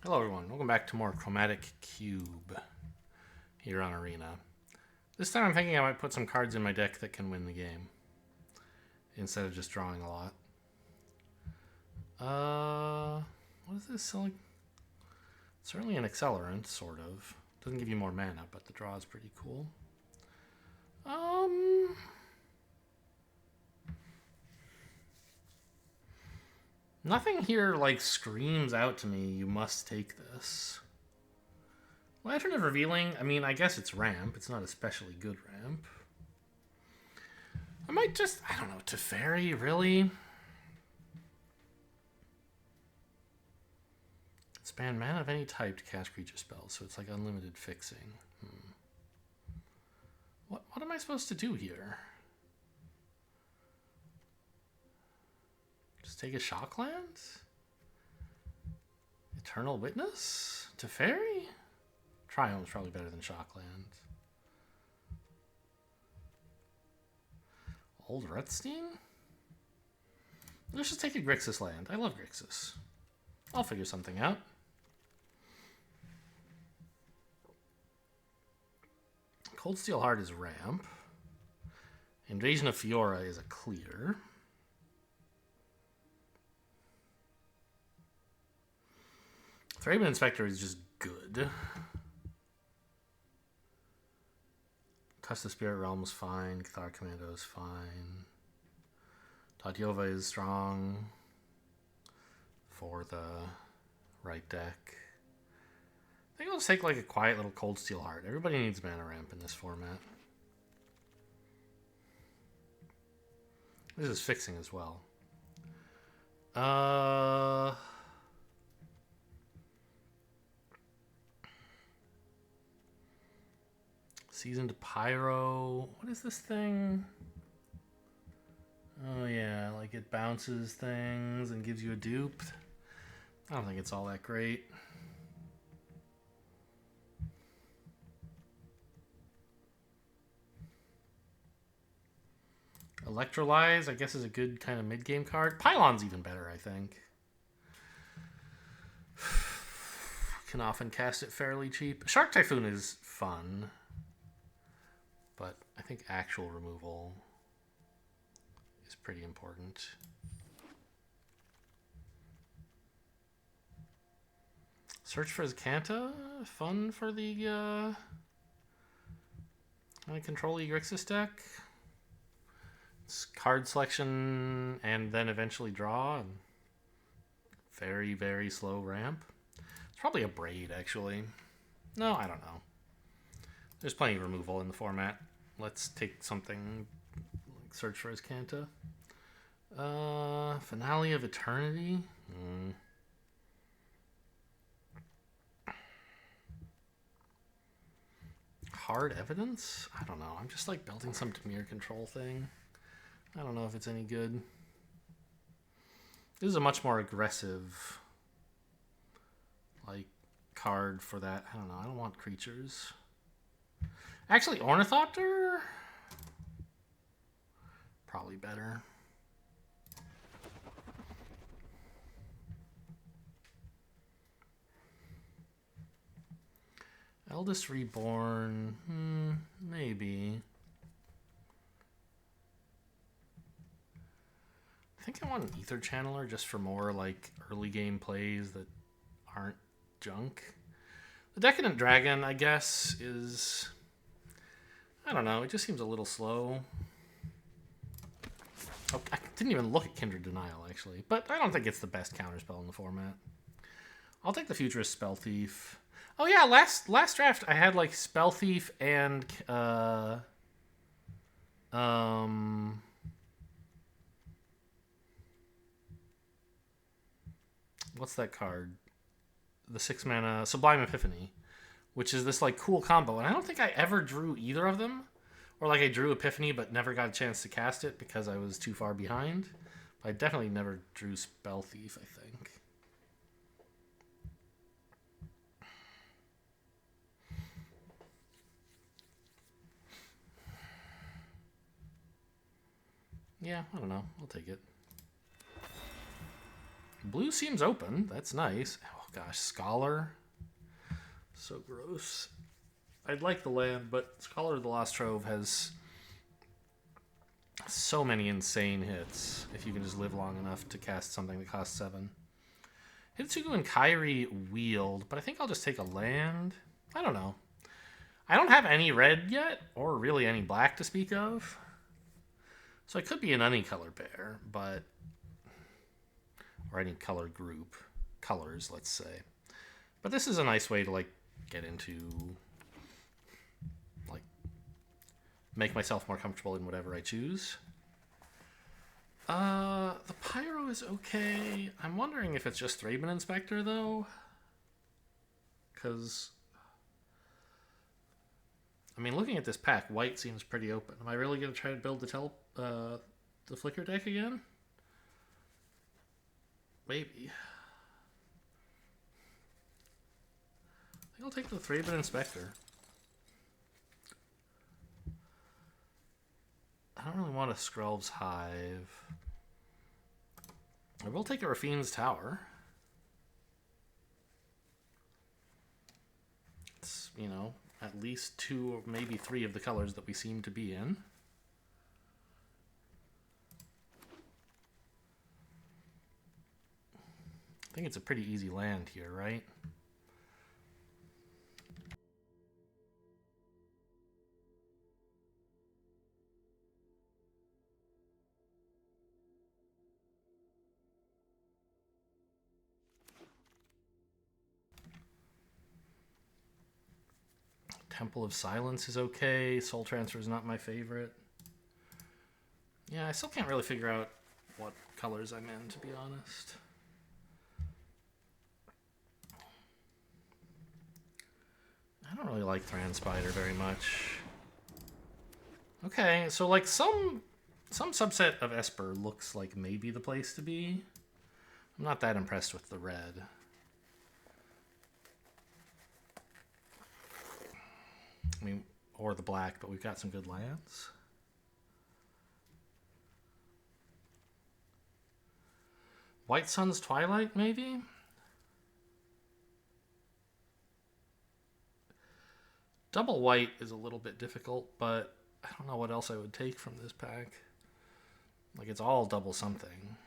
Hello everyone, welcome back to more Chromatic Cube here on Arena. This time I'm thinking I might put some cards in my deck that can win the game, instead of just drawing a lot. What is this? Certainly an accelerant, sort of. Doesn't give you more mana, but the draw is pretty cool. Nothing here, like, screams out to me, you must take this. Lantern of Revealing, I mean, I guess it's ramp. It's not especially good ramp. I might just, I don't know, Teferi, really? Expand mana of any type to cast creature spells, so it's like unlimited fixing. What am I supposed to do here? Just take a Shockland? Eternal Witness? Teferi? Triome's probably better than Shockland. Old Rutstein? Let's just take a Grixis land. I love Grixis. I'll figure something out. Cold Steel Heart is ramp. Invasion of Fiora is a clear. Thraben Inspector is just good. Cuss the Spirit Realm is fine. Cathar Commando is fine. Tatyova is strong for the right deck. I think I'll just take like a quiet little Cold Steel Heart. Everybody needs mana ramp in this format. This is fixing as well. Seasoned Pyro. What is this thing? Oh yeah, like it bounces things and gives you a dupe. I don't think it's all that great. Electrolyze, I guess, is a good kind of mid-game card. Pylon's even better, I think. Can often cast it fairly cheap. Shark Typhoon is fun, but I think actual removal is pretty important. Search for Azcanta, fun for the control Grixis deck. It's card selection and then eventually draw, and very, very slow ramp. It's probably a Braid, actually. No, I don't know. There's plenty of removal in the format. Let's take something like Search for Azcanta. Finale of Eternity. Hard Evidence? I don't know. I'm just like building some Dimir control thing. I don't know if it's any good. This is a much more aggressive like card for that. I don't know. I don't want creatures. Actually, Ornithopter? Probably better. Eldest Reborn. Maybe. I think I want an Ether Channeler just for more like early game plays that aren't junk. The Decadent Dragon, I guess, is... I don't know, it just seems a little slow. Oh, I didn't even look at Kindred Denial, actually. But I don't think it's the best counterspell in the format. I'll take the Futurist Spell Thief. Oh yeah, last draft I had like Spell Thief and... what's that card? The 6-mana Sublime Epiphany, which is this like cool combo, and I don't think I ever drew either of them, or like I drew Epiphany but never got a chance to cast it because I was too far behind. But I definitely never drew Spell Thief, I think. Yeah, I don't know. I'll take it. Blue seems open. That's nice. Oh, gosh, Scholar. So gross. I'd like the land, but Scholar of the Lost Trove has so many insane hits if you can just live long enough to cast something that costs 7. Hitsugu and Kairi wield, but I think I'll just take a land. I don't know. I don't have any red yet, or really any black to speak of. So it could be an any color pair, but... or any color group. Colors, let's say. But this is a nice way to, like, get into... like, make myself more comfortable in whatever I choose. The Pyro is okay. I'm wondering if it's just Thraben Inspector, though. Because... I mean, looking at this pack, white seems pretty open. Am I really going to try to build the Flicker deck again? Maybe. I think I'll take the Thraben Inspector. I don't really want a Skrelv's Hive. I will take a Rafine's Tower. It's, you know, at least 2 or maybe 3 of the colors that we seem to be in. I think it's a pretty easy land here, right? Temple of Silence is okay. Soul Transfer is not my favorite. Yeah, I still can't really figure out what colors I'm in, to be honest. I don't really like Thran Spider very much. Okay, so like some subset of Esper looks like maybe the place to be. I'm not that impressed with the red. I mean, or the black, but we've got some good lands. White Sun's Twilight, maybe? Double white is a little bit difficult, but I don't know what else I would take from this pack. Like, it's all double something.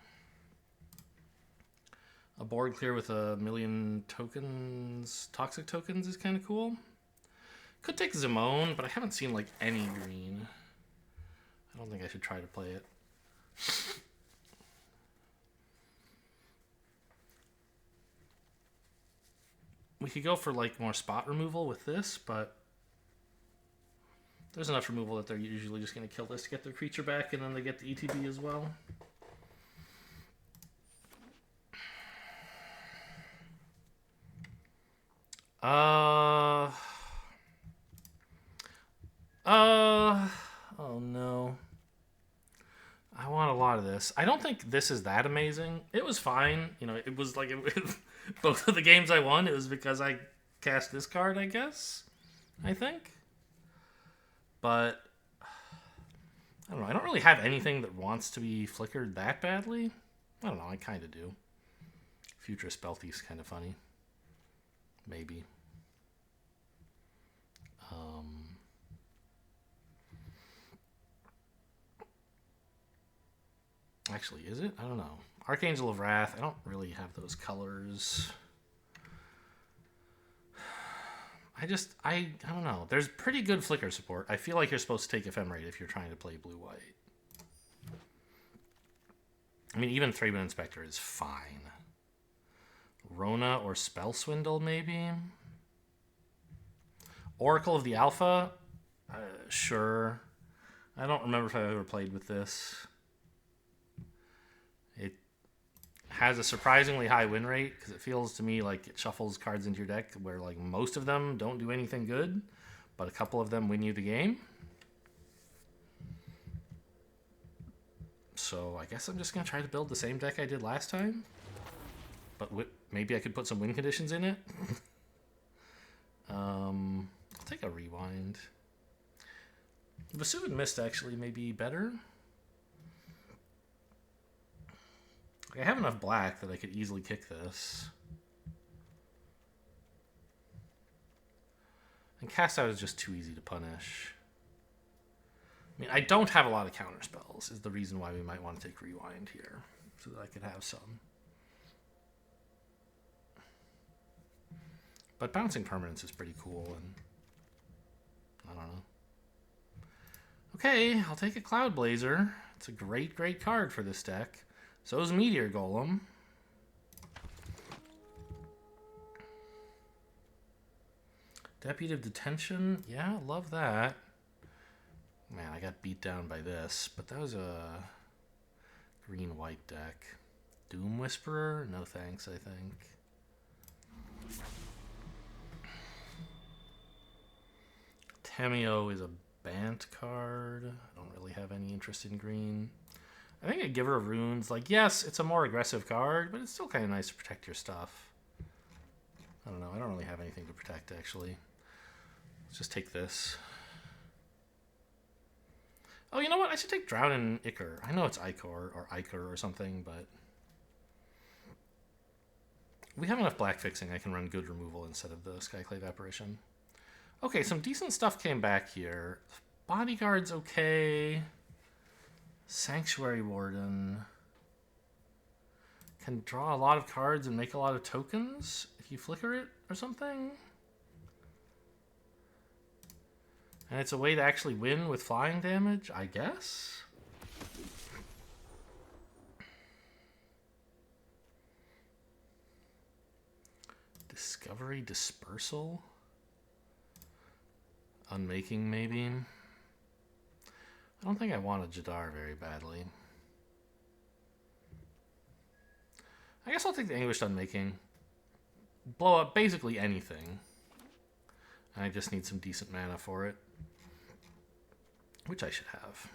A board clear with 1,000,000 tokens, toxic tokens is kind of cool. Could take Zimone, but I haven't seen, like, any green. I don't think I should try to play it. We could go for, like, more spot removal with this, but there's enough removal that they're usually just going to kill this to get their creature back, and then they get the ETB as well. Oh no. I want a lot of this. I don't think this is that amazing. It was fine. You know, it was like both of the games I won, it was because I cast this card, I guess. I think. But I don't know. I don't really have anything that wants to be flickered that badly. I don't know. I kind of do. Future Spell Thief's kind of funny. Maybe. Actually, is it? I don't know. Archangel of Wrath. I don't really have those colors. I don't know. There's pretty good flicker support. I feel like you're supposed to take Ephemerate if you're trying to play blue-white. I mean, even Thraben Inspector is fine. Rona or Spell Swindle, maybe? Oracle of the Alpha? Sure. I don't remember if I've ever played with this. It has a surprisingly high win rate, because it feels to me like it shuffles cards into your deck where like most of them don't do anything good, but a couple of them win you the game. So I guess I'm just going to try to build the same deck I did last time, but maybe I could put some win conditions in it. I'll take a Rewind. Vesuvian Mist actually may be better. I have enough black that I could easily kick this. Cast Out is just too easy to punish. I mean, I don't have a lot of counter spells, is the reason why we might want to take Rewind here, so that I could have some. But Bouncing Permanence is pretty cool, and I don't know. Okay, I'll take a Cloud Blazer. It's a great, great card for this deck. So is Meteor Golem. Deputy of Detention. Yeah, love that. Man, I got beat down by this, but that was a green-white deck. Doom Whisperer? No thanks, I think. Tameo is a Bant card. I don't really have any interest in green. I think a Giver of Runes, like, yes, it's a more aggressive card, but it's still kind of nice to protect your stuff. I don't know. I don't really have anything to protect, actually. Let's just take this. Oh, you know what? I should take Drowning Ichor. I know it's Ichor or Ichor or something, but we have enough black fixing. I can run good removal instead of the Skyclave Apparition. Okay, some decent stuff came back here. Bodyguard's okay. Sanctuary Warden. Can draw a lot of cards and make a lot of tokens if you flicker it or something. And it's a way to actually win with flying damage, I guess. Discovery Dispersal. Unmaking, maybe. I don't think I want a Jadar very badly. I guess I'll take the Anguished Unmaking. Blow up basically anything. And I just need some decent mana for it. Which I should have.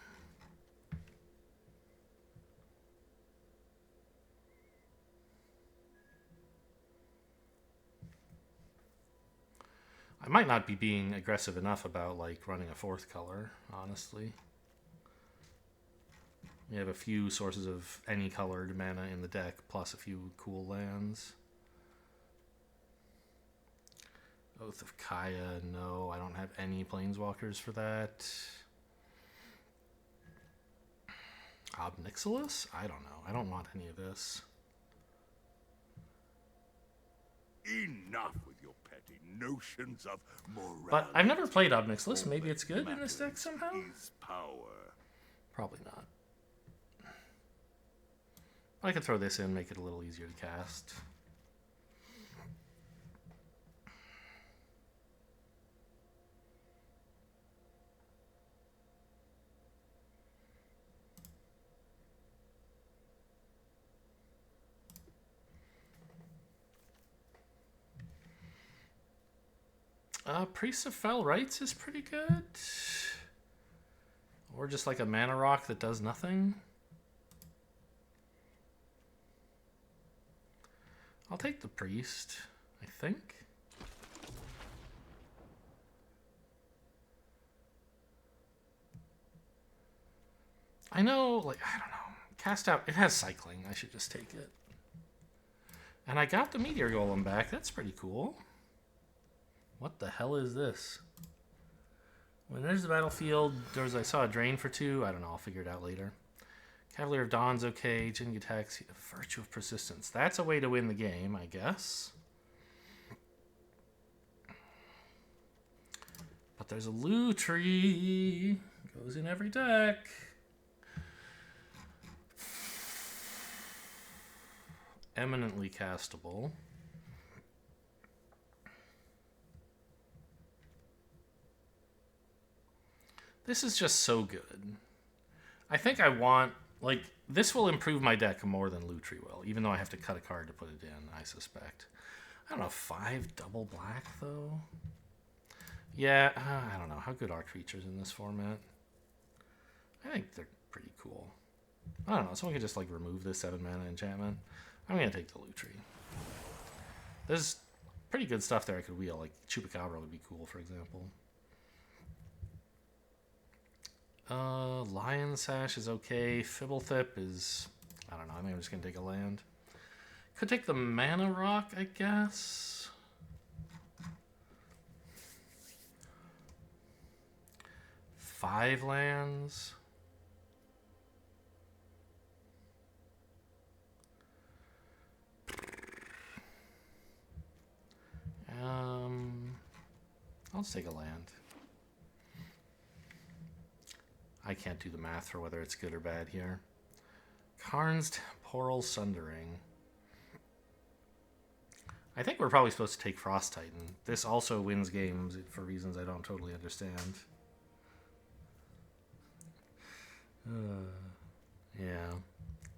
I might not be being aggressive enough about, like, running a fourth color, honestly. We have a few sources of any colored mana in the deck, plus a few cool lands. Oath of Kaya, no, I don't have any Planeswalkers for that. Obnixilis? I don't know. I don't want any of this. Enough with your petty notions of morality. But I've never played Obnixilis. Maybe it's good in this deck somehow? Is power. Probably not. I could throw this in, make it a little easier to cast. Priest of Fell Rites is pretty good. Or just like a mana rock that does nothing. I'll take the Priest, I think. I know, like, I don't know. Cast Out, it has cycling. I should just take it. And I got the Meteor Golem back. That's pretty cool. What the hell is this? When there's the battlefield, I saw a drain for 2. I don't know, I'll figure it out later. Cavalier of Dawn's okay. Jin attacks. Virtue of Persistence. That's a way to win the game, I guess. But there's a Lutri. Goes in every deck. Eminently castable. This is just so good. I think I want, like, this will improve my deck more than Lutri will, even though I have to cut a card to put it in, I suspect. I don't know, 5 double black, though? Yeah, I don't know. How good are creatures in this format? I think they're pretty cool. I don't know, someone could just, like, remove this 7 mana enchantment. I'm going to take the Lutri. There's pretty good stuff there I could wheel, like Chupacabra would be cool, for example. Lion Sash is okay. Fibblethip is, I don't know, I think I'm just going to take a land. Could take the Mana Rock, I guess. 5 lands. I'll just take a land. I can't do the math for whether it's good or bad here. Karn's Temporal Sundering. I think we're probably supposed to take Frost Titan. This also wins games for reasons I don't totally understand. Yeah.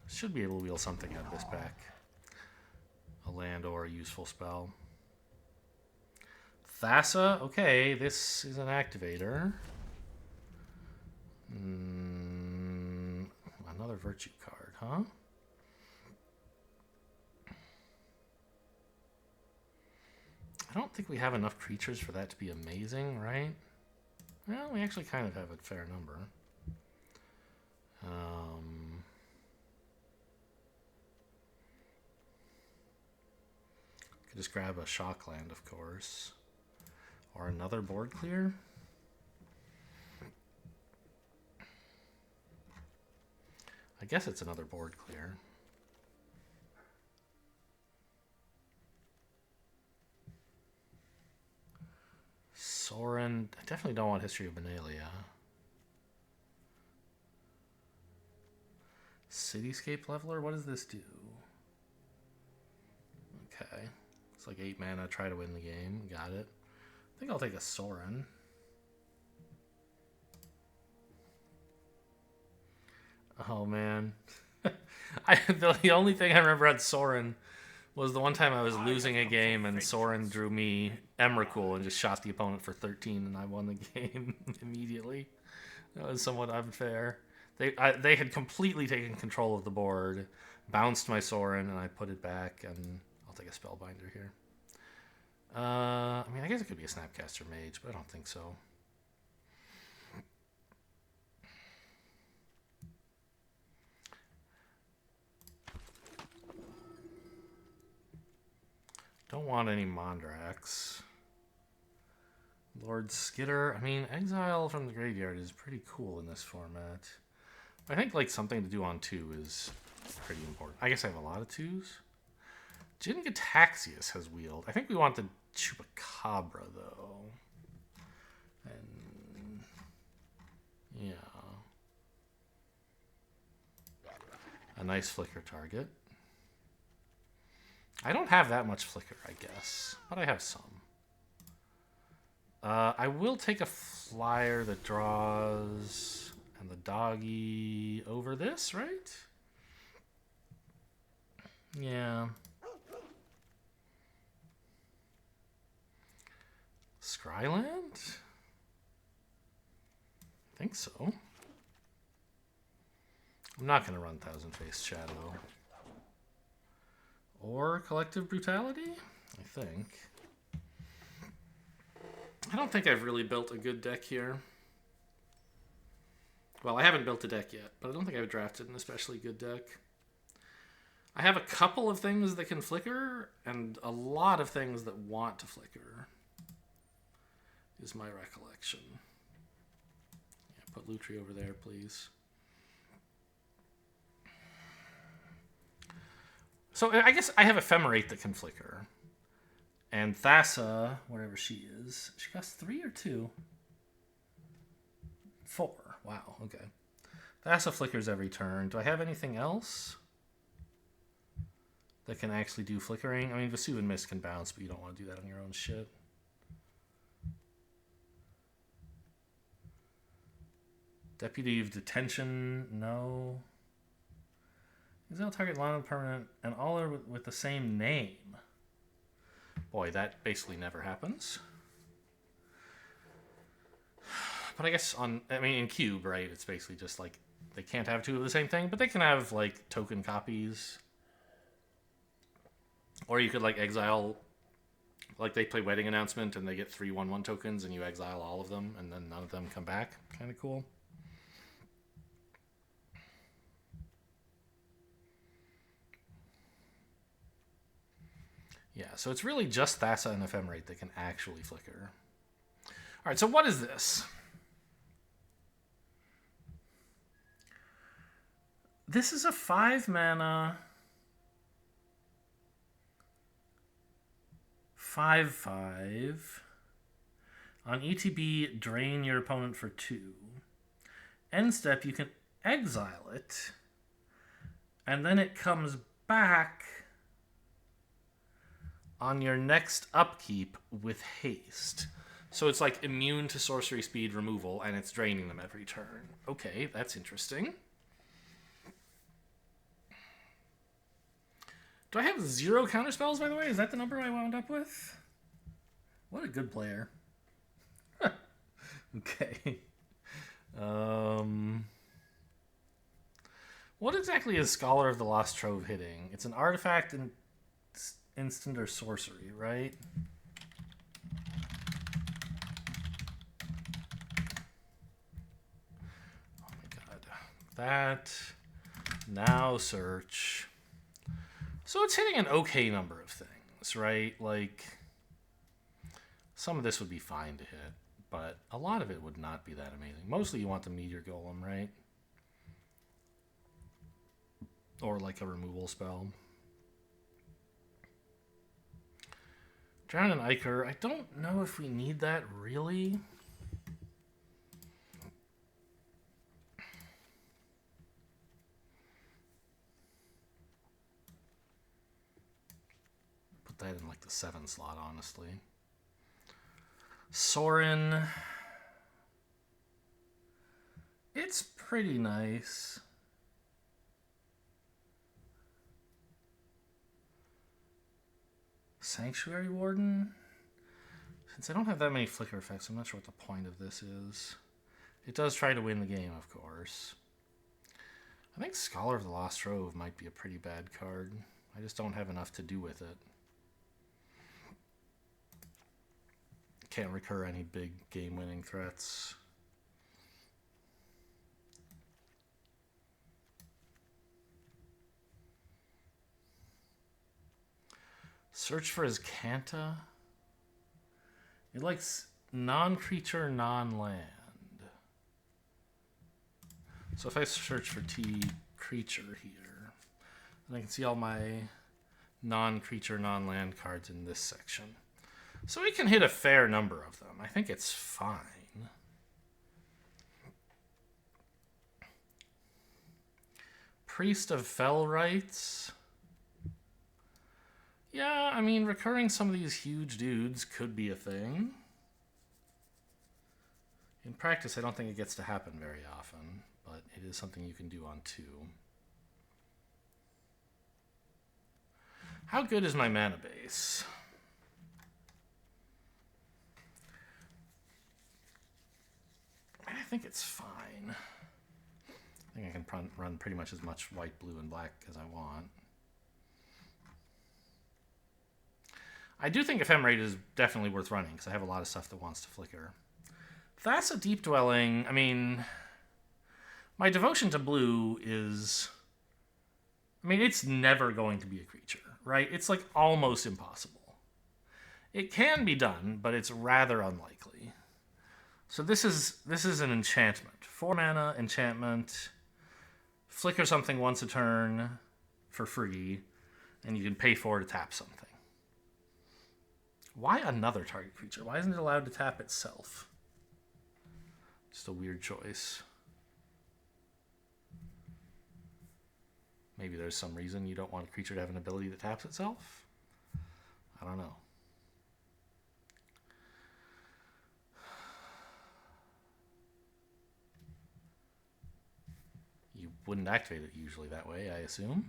Should be able to wheel something out of this pack. A land or a useful spell. Thassa, okay, this is an activator. Another virtue card, huh? I don't think we have enough creatures for that to be amazing, right? Well, we actually kind of have a fair number. Could just grab a shock land, of course. Or another board clear. I guess it's another board clear. Sorin. I definitely don't want History of Benalia. Cityscape Leveler? What does this do? Okay. It's like 8 mana. Try to win the game. Got it. I think I'll take a Sorin. Oh, man. The only thing I remember at Sorin was the one time I was losing a game and Sorin drew me Emrakul and just shot the opponent for 13 and I won the game immediately. That was somewhat unfair. They had completely taken control of the board, bounced my Sorin, and I put it back, and I'll take a Spellbinder here. I mean, I guess it could be a Snapcaster Mage, but I don't think so. Don't want any Mondrax. Lord Skitter. I mean, Exile from the Graveyard is pretty cool in this format. I think like something to do on 2 is pretty important. I guess I have a lot of 2s. Jin Gataxius has wheeled. I think we want the Chupacabra, though. And yeah. A nice flicker target. I don't have that much flicker, I guess, but I have some. I will take a flyer that draws and the doggy over this, right? Yeah. Scryland? I think so. I'm not going to run Thousand Faced Shadow. Or Collective Brutality? I think. I don't think I've really built a good deck here. Well, I haven't built a deck yet, but I don't think I've drafted an especially good deck. I have a couple of things that can flicker, and a lot of things that want to flicker, is my recollection. Yeah, put Lutri over there, please. So I guess I have Ephemerate that can flicker. And Thassa, whatever she is, she costs 3 or 2? 4. Wow, okay. Thassa flickers every turn. Do I have anything else that can actually do flickering? I mean, Vesuvan Mist can bounce, but you don't want to do that on your own shit. Deputy of Detention, no. Exile target land permanent and all are with the same name. Boy, that basically never happens. But I guess in Cube, right, it's basically just like they can't have 2 of the same thing, but they can have like token copies. Or you could like exile, like they play Wedding Announcement and they get 3 1/1 tokens and you exile all of them and then none of them come back. Kind of cool. Yeah, so it's really just Thassa and Ephemerate that can actually flicker. All right, so what is this? This is a 5 mana 5/5. On ETB, drain your opponent for 2. End step, you can exile it, and then it comes back on your next upkeep with haste. So it's like immune to sorcery speed removal, and it's draining them every turn. Okay, that's interesting. Do I have 0 counterspells, by the way? Is that the number I wound up with? What a good player. Okay. What exactly is Scholar of the Lost Trove hitting? It's an artifact and instant or sorcery, right? Oh my god. That. Now search. So it's hitting an okay number of things, right? Like, some of this would be fine to hit, but a lot of it would not be that amazing. Mostly you want the Meteor Golem, right? Or like a removal spell. Drown an Ichor. I don't know if we need that, really. Put that in like the 7 slot, honestly. Sorin. It's pretty nice. Sanctuary Warden? Since I don't have that many flicker effects, I'm not sure what the point of this is. It does try to win the game, of course. I think Scholar of the Lost Trove might be a pretty bad card. I just don't have enough to do with it. Can't recur any big game-winning threats. Search for his Kanta. It likes non-creature, non-land. So if I search for T creature here, then I can see all my non-creature, non-land cards in this section. So we can hit a fair number of them. I think it's fine. Priest of Fell Rites. Yeah, I mean, recurring some of these huge dudes could be a thing. In practice, I don't think it gets to happen very often, but it is something you can do on 2. How good is my mana base? I think it's fine. I think I can run pretty much as much white, blue, and black as I want. I do think Ephemerate is definitely worth running because I have a lot of stuff that wants to flicker. That's a Deep Dwelling. I mean, my devotion to blue is... I mean, it's never going to be a creature, right? It's like almost impossible. It can be done, but it's rather unlikely. So this is an enchantment. 4 mana enchantment. Flicker something once a turn for free, and you can pay 4 to tap something. Why another target creature? Why isn't it allowed to tap itself? Just a weird choice. Maybe there's some reason you don't want a creature to have an ability that taps itself? I don't know. You wouldn't activate it usually that way, I assume.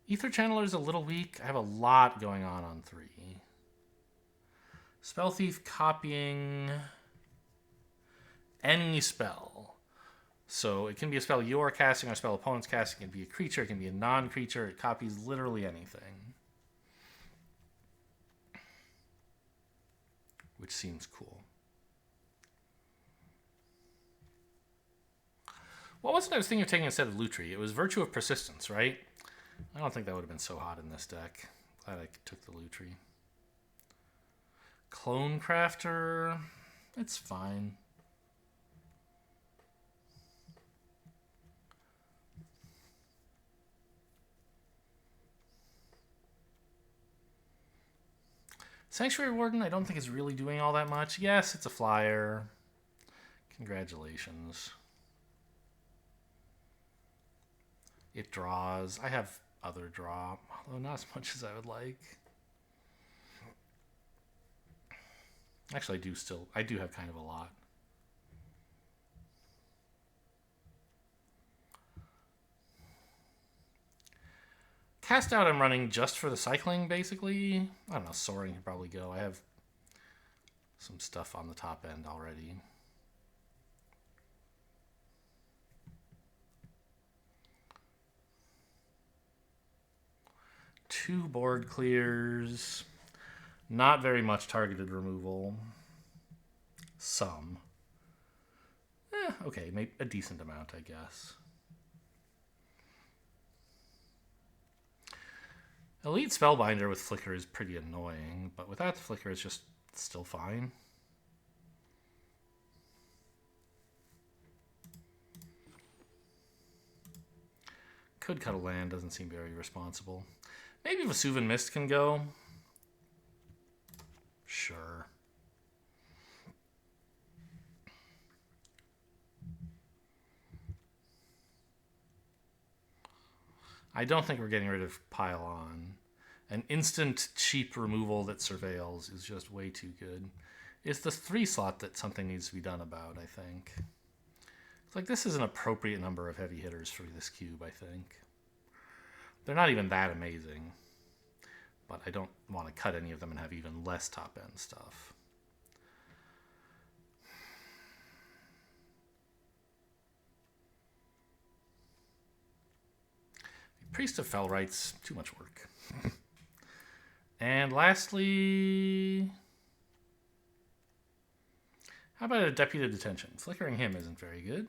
Ether Channeler's a little weak. I have a lot going on 3. Spell Thief copying any spell. So it can be a spell you're casting or a spell opponent's casting. It can be a creature. It can be a non-creature. It copies literally anything. Which seems cool. What was it I was thinking of taking instead of Lutri? It was Virtue of Persistence, right? I don't think that would have been so hot in this deck. Glad I took the Lutri. Clone Crafter. It's fine. Sanctuary Warden, I don't think is really doing all that much. Yes, it's a flyer. Congratulations. It draws. I have other draw, although not as much as I would like. Actually, I do have kind of a lot. Cast out I'm running just for the cycling, basically. I don't know, soaring could probably go. I have some stuff on the top end already. Two board clears. Not very much targeted removal. Some. Okay, maybe a decent amount, I guess. Elite Spellbinder with Flicker is pretty annoying, but without the Flicker, it's just still fine. Could cut a land, doesn't seem very responsible. Maybe Vesuvian Mist can go. Sure. I don't think we're getting rid of Pile On. An instant cheap removal that surveils is just way too good. It's the 3 slot that something needs to be done about, I think. It's like this is an appropriate number of heavy hitters for this cube, I think. They're not even that amazing. But I don't want to cut any of them and have even less top-end stuff. Priest of Fellright's too much work. And lastly, how about a Deputy Detention? Flickering him isn't very good.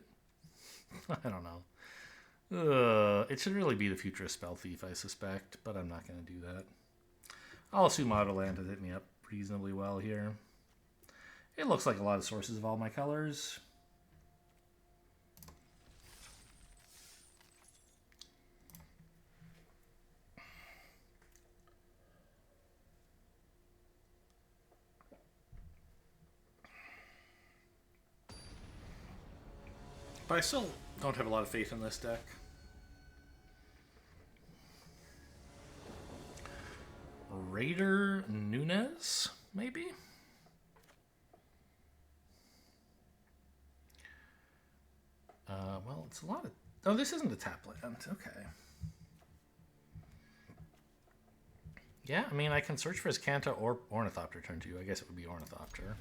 I don't know. It should really be the Futurist Spell Thief, I suspect, but I'm not going to do that. I'll assume Autoland has hit me up reasonably well here. It looks like a lot of sources of all my colors. But I still don't have a lot of faith in this deck. Raider Nunez, maybe? Well, it's a lot of... Oh, this isn't a tap land. Okay. Yeah, I mean, I can search for his Kanta or Ornithopter turn 2. I guess it would be Ornithopter.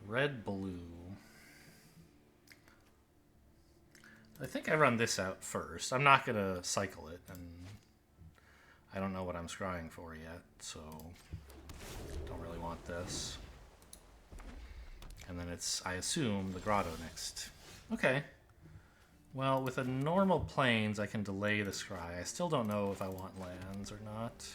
Red, blue. I think I run this out first. I'm not going to cycle it, and I don't know what I'm scrying for yet, so don't really want this. And then it's, I assume, the Grotto next. Okay. Well, with a normal Plains, I can delay the scry. I still don't know if I want lands or not.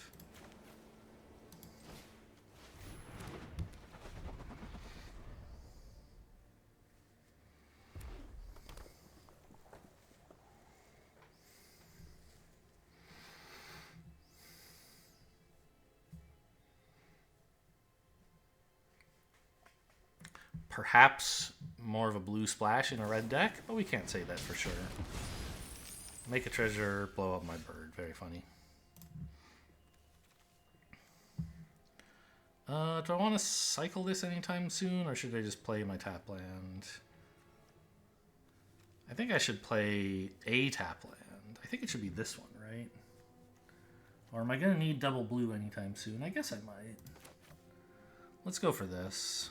Perhaps more of a blue splash in a red deck, but we can't say that for sure. Make a treasure, blow up my bird. Very funny. Do I want to cycle this anytime soon, or should I just play my tap land? I think I should play a tap land. I think it should be this one, right? Or am I going to need double blue anytime soon? I guess I might. Let's go for this.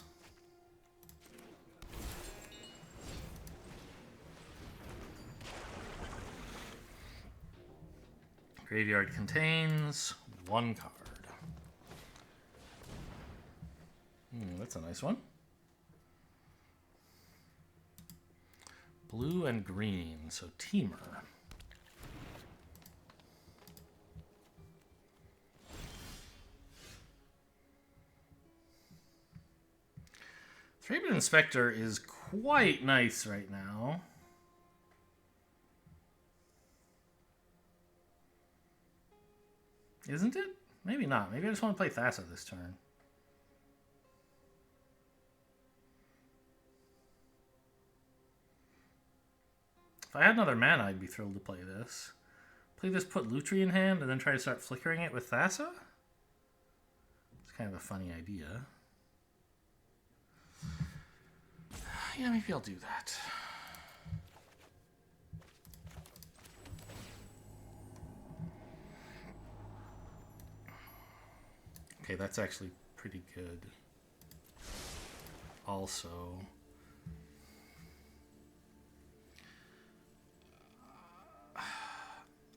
Graveyard contains 1 card. That's a nice one. Blue and green, so Teamer. Three-Bit Inspector is quite nice right now. Isn't it? Maybe not. Maybe I just want to play Thassa this turn. If I had another mana, I'd be thrilled to play this. Play this, put Lutri in hand, and then try to start flickering it with Thassa? It's kind of a funny idea. Yeah, maybe I'll do that. Okay, that's actually pretty good. Also,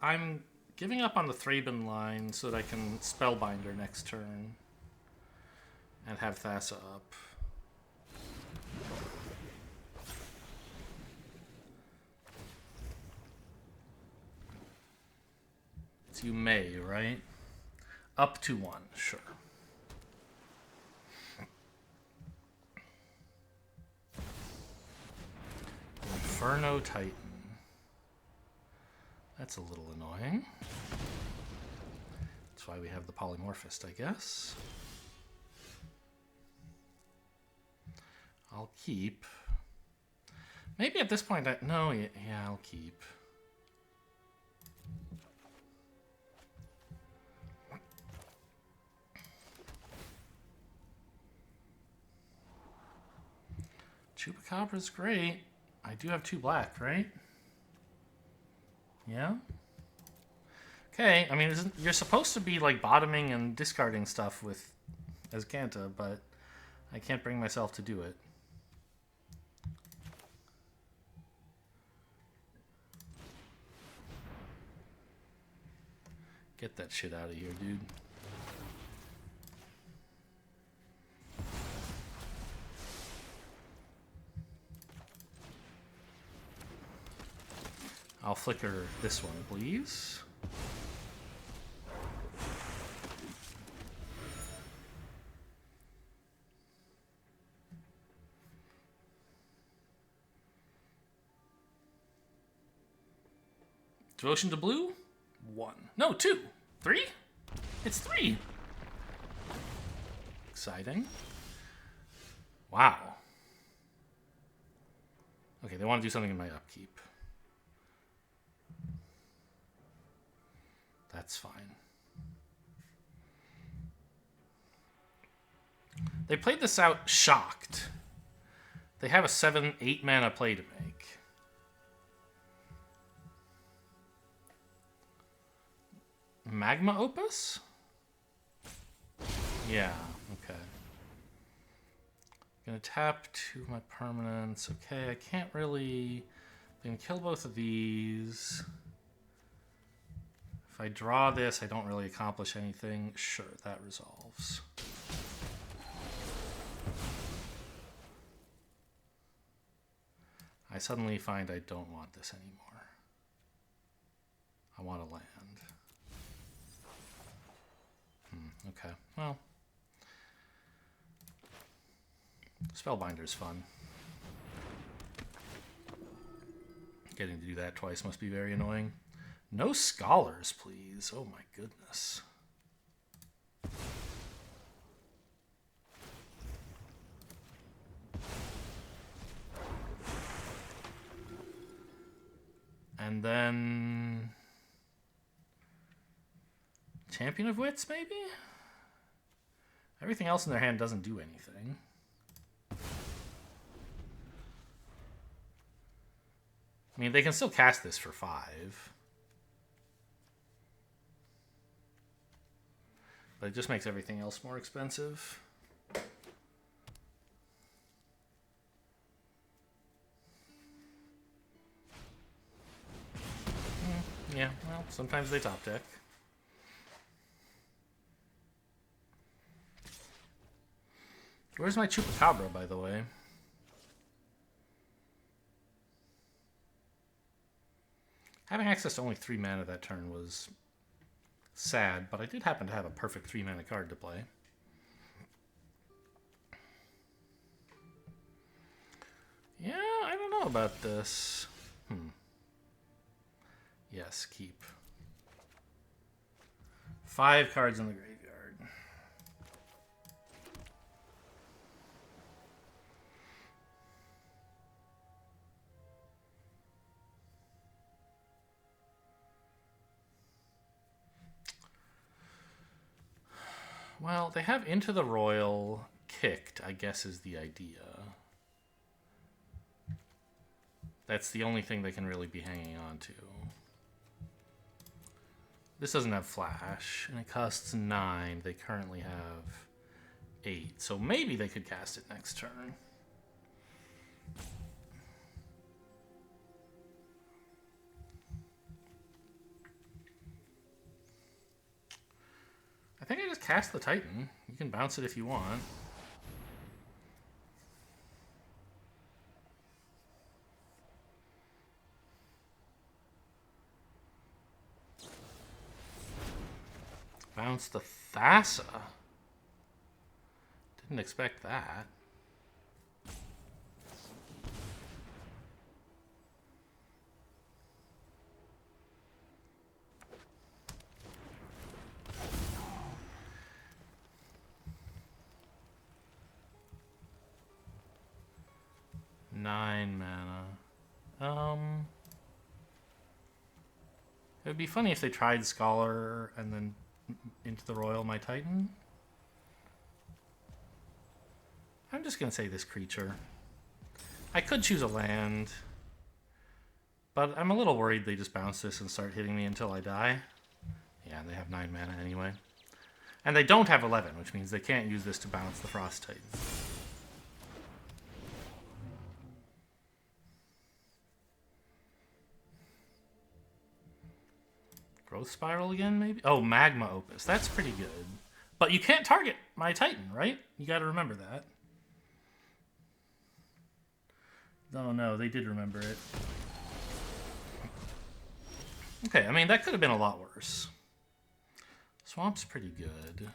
I'm giving up on the Thraben line so that I can Spellbinder next turn and have Thassa up. So you may, right? Up to 1, sure. Inferno Titan. That's a little annoying. That's why we have the Polymorphist, I guess. I'll keep. Maybe at this point no, yeah, I'll keep. Chupacabra's great. I do have 2 black, right? Yeah? Okay, I mean, you're supposed to be, like, bottoming and discarding stuff with Azcanta, but I can't bring myself to do it. Get that shit out of here, dude. I'll flicker this one, please. Devotion to blue? 1. No, 2. 3? It's 3. Exciting. Wow. Okay, they want to do something in my upkeep. That's fine. They played this out shocked. They have a 7/8 mana play to make. Magma Opus? Yeah, okay. Gonna tap 2 of my permanents. Okay, I can't really... I'm gonna kill both of these. If I draw this, I don't really accomplish anything. Sure, that resolves. I suddenly find I don't want this anymore. I want a land. Okay, well. Spellbinder's fun. Getting to do that twice must be very annoying. No scholars, please. Oh my goodness. And then... Champion of Wits, maybe? Everything else in their hand doesn't do anything. I mean, they can still cast this for 5. But it just makes everything else more expensive. Yeah, well, sometimes they top deck. Where's my Chupacabra, by the way? Having access to only 3 mana that turn was sad, but I did happen to have a perfect 3 mana card to play. Yeah, I don't know about this. Yes, keep. 5 cards in the graveyard. Well, they have Into the Royal kicked, I guess is the idea. That's the only thing they can really be hanging on to. This doesn't have flash, and it costs 9. They currently have 8, so maybe they could cast it next turn. I think I just cast the Titan. You can bounce it if you want. Bounce the Thassa. Didn't expect that. Nine mana. It would be funny if they tried Scholar and then Into the Royal my Titan. I'm just going to say this creature. I could choose a land, but I'm a little worried they just bounce this and start hitting me until I die. Yeah, and they have 9 mana anyway. And they don't have 11, which means they can't use this to bounce the Frost Titan. Growth Spiral again, maybe? Oh, Magma Opus. That's pretty good. But you can't target my Titan, right? You got to remember that. Oh, no, they did remember it. Okay, I mean, that could have been a lot worse. Swamp's pretty good.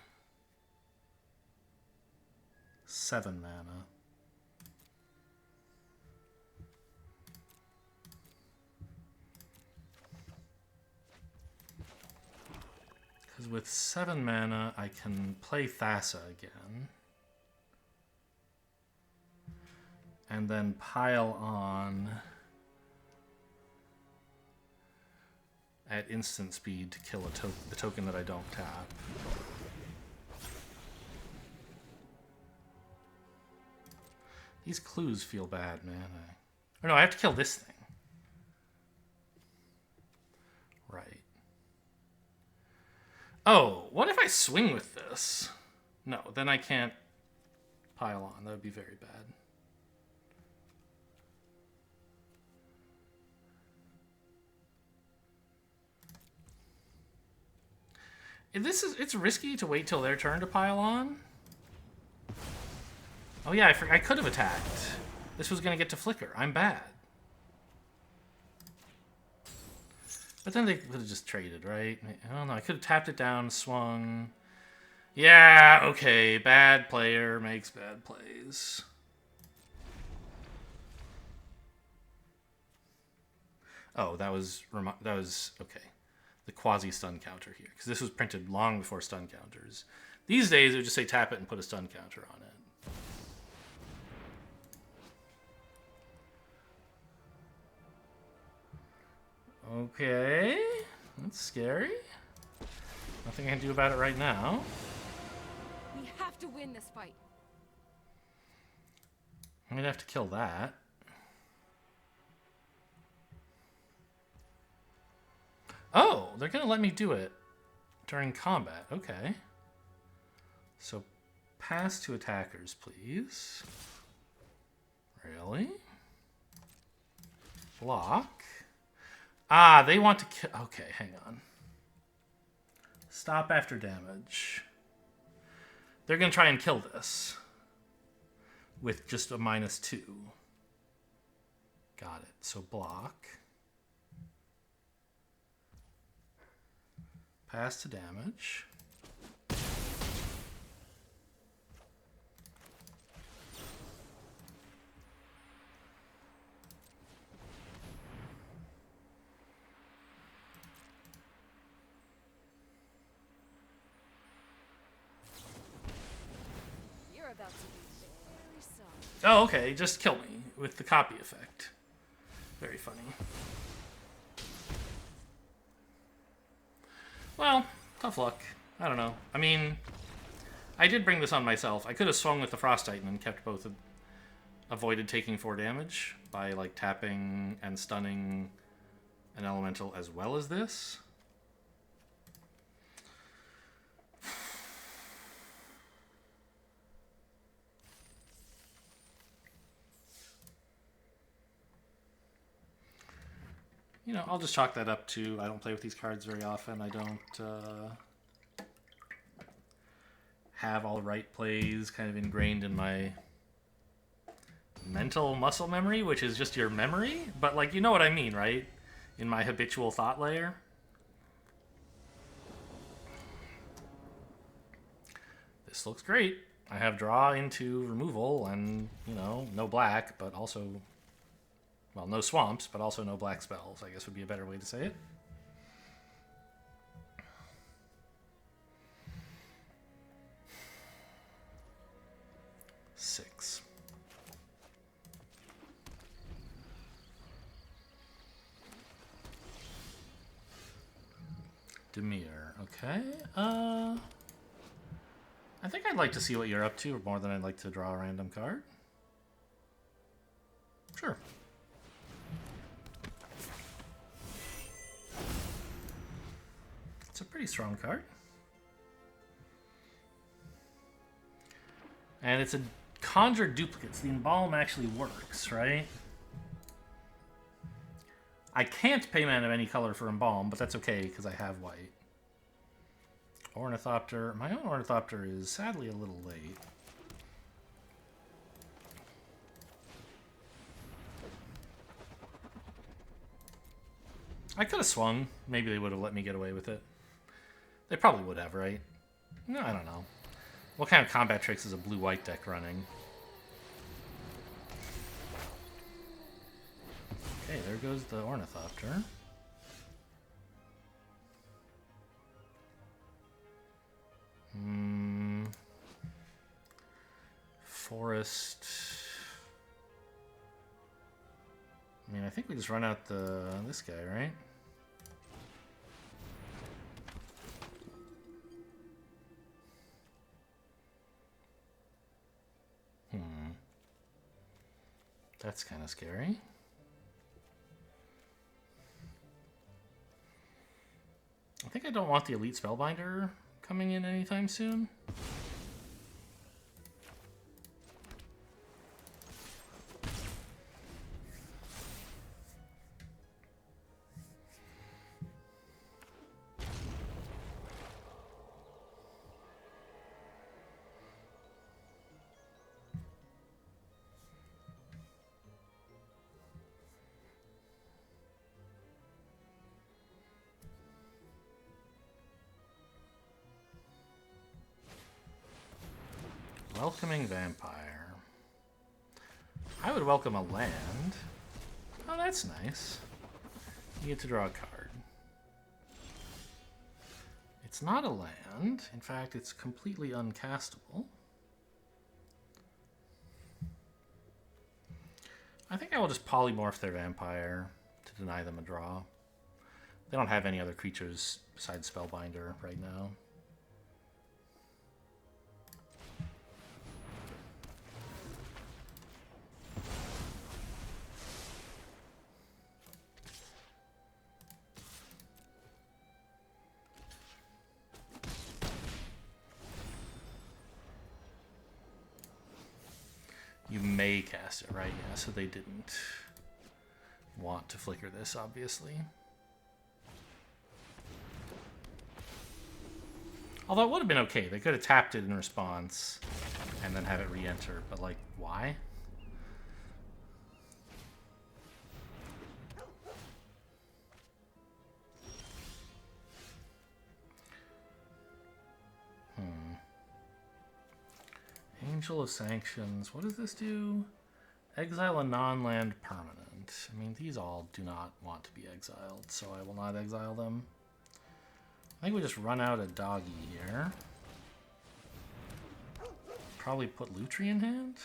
7 mana. Because with 7 mana, I can play Thassa again. And then pile on at instant speed to kill the token that I don't tap. These clues feel bad, man. Or no, I have to kill this thing. Right. Oh, what if I swing with this? No, then I can't pile on. That would be very bad. It's risky to wait till their turn to pile on. Oh yeah, I could have attacked. This was gonna get to flicker. I'm bad. But then they would have just traded, right? I don't know. I could have tapped it down, swung. Yeah, okay. Bad player makes bad plays. Oh, that was okay. The quasi-stun counter here, because this was printed long before stun counters. These days, it would just say tap it and put a stun counter on it. Okay, that's scary. Nothing I can do about it right now. We have to win this fight. I'm gonna have to kill that. Oh, they're gonna let me do it during combat. Okay. So, pass to attackers, please. Really? Block. Ah, they want to kill. Okay, hang on. Stop after damage. They're gonna try and kill this with just a -2. Got it. So block. Pass to damage. about to be very soft. Oh, okay. Just kill me with the copy effect. Very funny. Well, tough luck. I don't know. I mean, I did bring this on myself. I could have swung with the Frost Titan and kept both of... avoided taking 4 damage by, like, tapping and stunning an elemental as well as this. You know, I'll just chalk that up to I don't play with these cards very often. I don't have all the right plays kind of ingrained in my mental muscle memory, which is just your memory. But, like, you know what I mean, right? In my habitual thought layer. This looks great. I have draw into removal and, you know, no black, but also... well, no swamps, but also no black spells, I guess would be a better way to say it. Six. Demir, okay. I think I'd like to see what you're up to more than I'd like to draw a random card. Sure. It's a pretty strong card. And it's a conjure duplicates. The embalm actually works, right? I can't pay mana of any color for embalm, but that's okay because I have white. Ornithopter. My own Ornithopter is sadly a little late. I could have swung. Maybe they would have let me get away with it. They probably would have, right? No, I don't know. What kind of combat tricks is a blue-white deck running? Okay, there goes the Ornithopter. Forest. I mean, I think we just run out this guy, right? That's kind of scary. I think I don't want the Elite Spellbinder coming in anytime soon. Welcoming Vampire. I would welcome a land. Oh, that's nice. You get to draw a card. It's not a land. In fact, it's completely uncastable. I think I will just polymorph their vampire to deny them a draw. They don't have any other creatures besides Spellbinder right now. You may cast it, right? Yeah, so they didn't want to flicker this, obviously. Although it would have been okay. They could have tapped it in response and then have it re-enter. But, like, why? Angel of Sanctions. What does this do? Exile a non-land permanent. I mean, these all do not want to be exiled, so I will not exile them. I think we just run out a doggy here. Probably put Lutri in hand.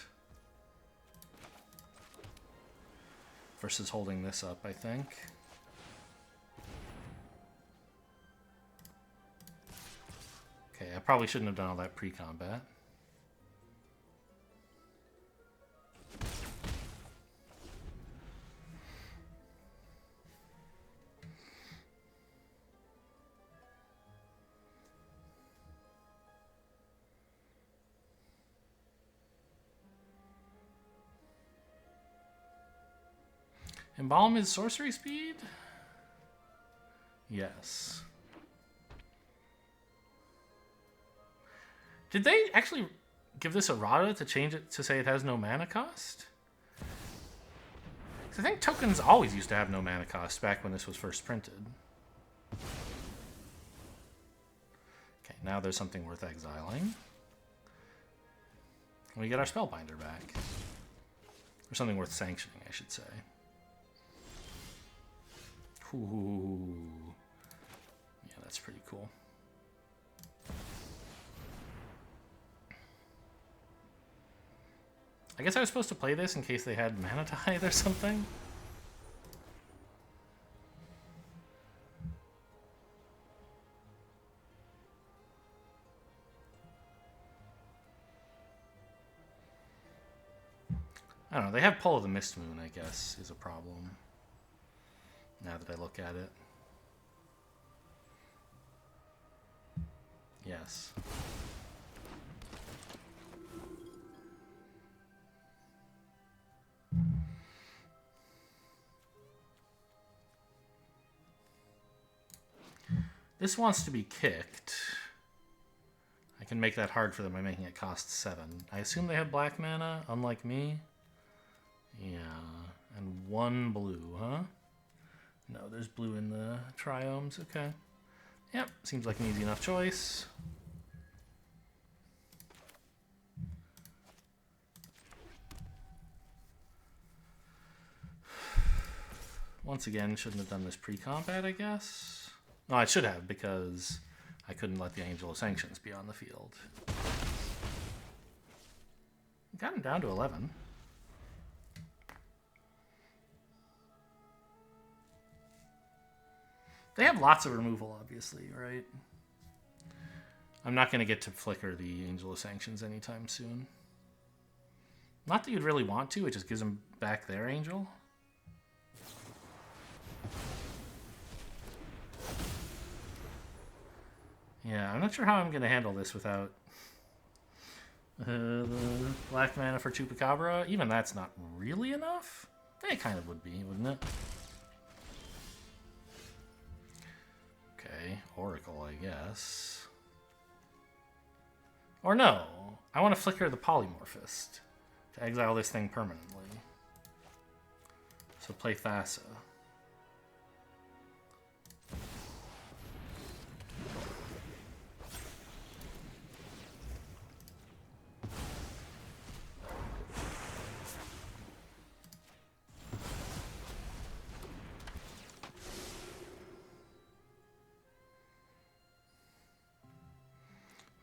Versus holding this up, I think. Okay, I probably shouldn't have done all that pre-combat. Embalm is sorcery speed? Yes. Did they actually give this errata to change it to say it has no mana cost? 'Cause I think tokens always used to have no mana cost back when this was first printed. Okay, now there's something worth exiling. And we get our Spellbinder back. Or something worth sanctioning, I should say. Ooh. Yeah, that's pretty cool. I guess I was supposed to play this in case they had mana tithe or something. I don't know. They have Pull of the Mist Moon, I guess, is a problem. Now that I look at it. Yes. This wants to be kicked. I can make that hard for them by making it cost 7. I assume they have black mana, unlike me. Yeah. And 1 blue, huh? No, there's blue in the triomes. Okay. Yep, seems like an easy enough choice. Once again, shouldn't have done this pre-combat, I guess. No, I should have, because I couldn't let the Angel of Sanctions be on the field. Got him down to 11. They have lots of removal, obviously, right? I'm not going to get to flicker the Angel of Sanctions anytime soon. Not that you'd really want to, it just gives them back their Angel. Yeah, I'm not sure how I'm going to handle this without the black mana for Chupacabra. Even that's not really enough. It kind of would be, wouldn't it? Okay, Oracle, I guess. Or no, I want to flicker the Polymorphist to exile this thing permanently. So play Thassa.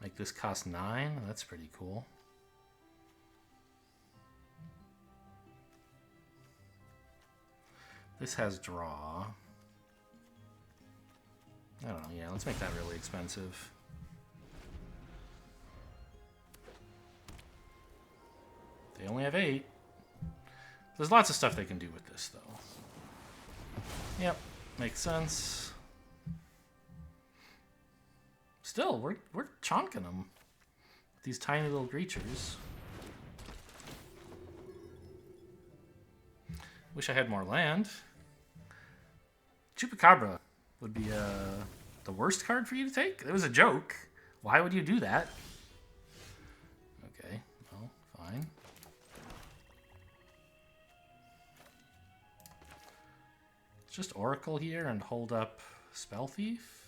Make this cost 9? That's pretty cool. This has draw. I don't know, yeah, let's make that really expensive. They only have 8. There's lots of stuff they can do with this, though. Yep, makes sense. Still, we're chonking them. These tiny little creatures. Wish I had more land. Chupacabra would be the worst card for you to take. It was a joke. Why would you do that? Okay, well, fine. Just Oracle here and hold up Spell Thief.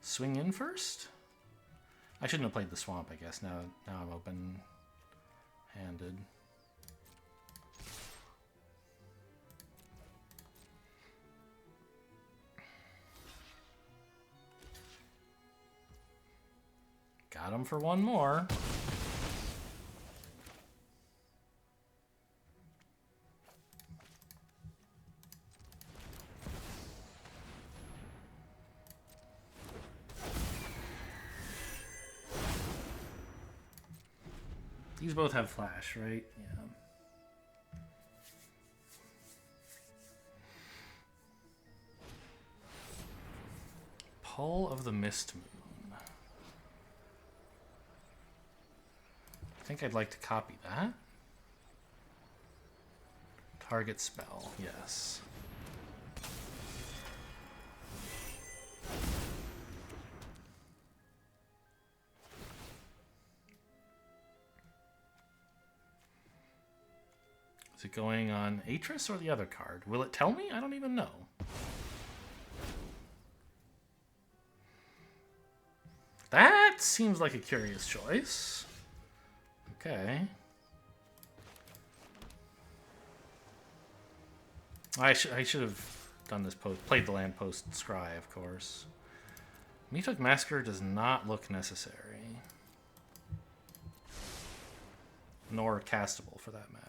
Swing in first? I shouldn't have played the swamp, I guess. Now I'm open-handed. Got him for 1 more. These both have flash, right? Yeah. Pull of the Mist Moon. I think I'd like to copy that. Target spell, yes. Is it going on Atris or the other card? Will it tell me? I don't even know. That seems like a curious choice. Okay. I should have done this post, played the land post scry, of course. Meathook Massacre does not look necessary. Nor castable, for that matter.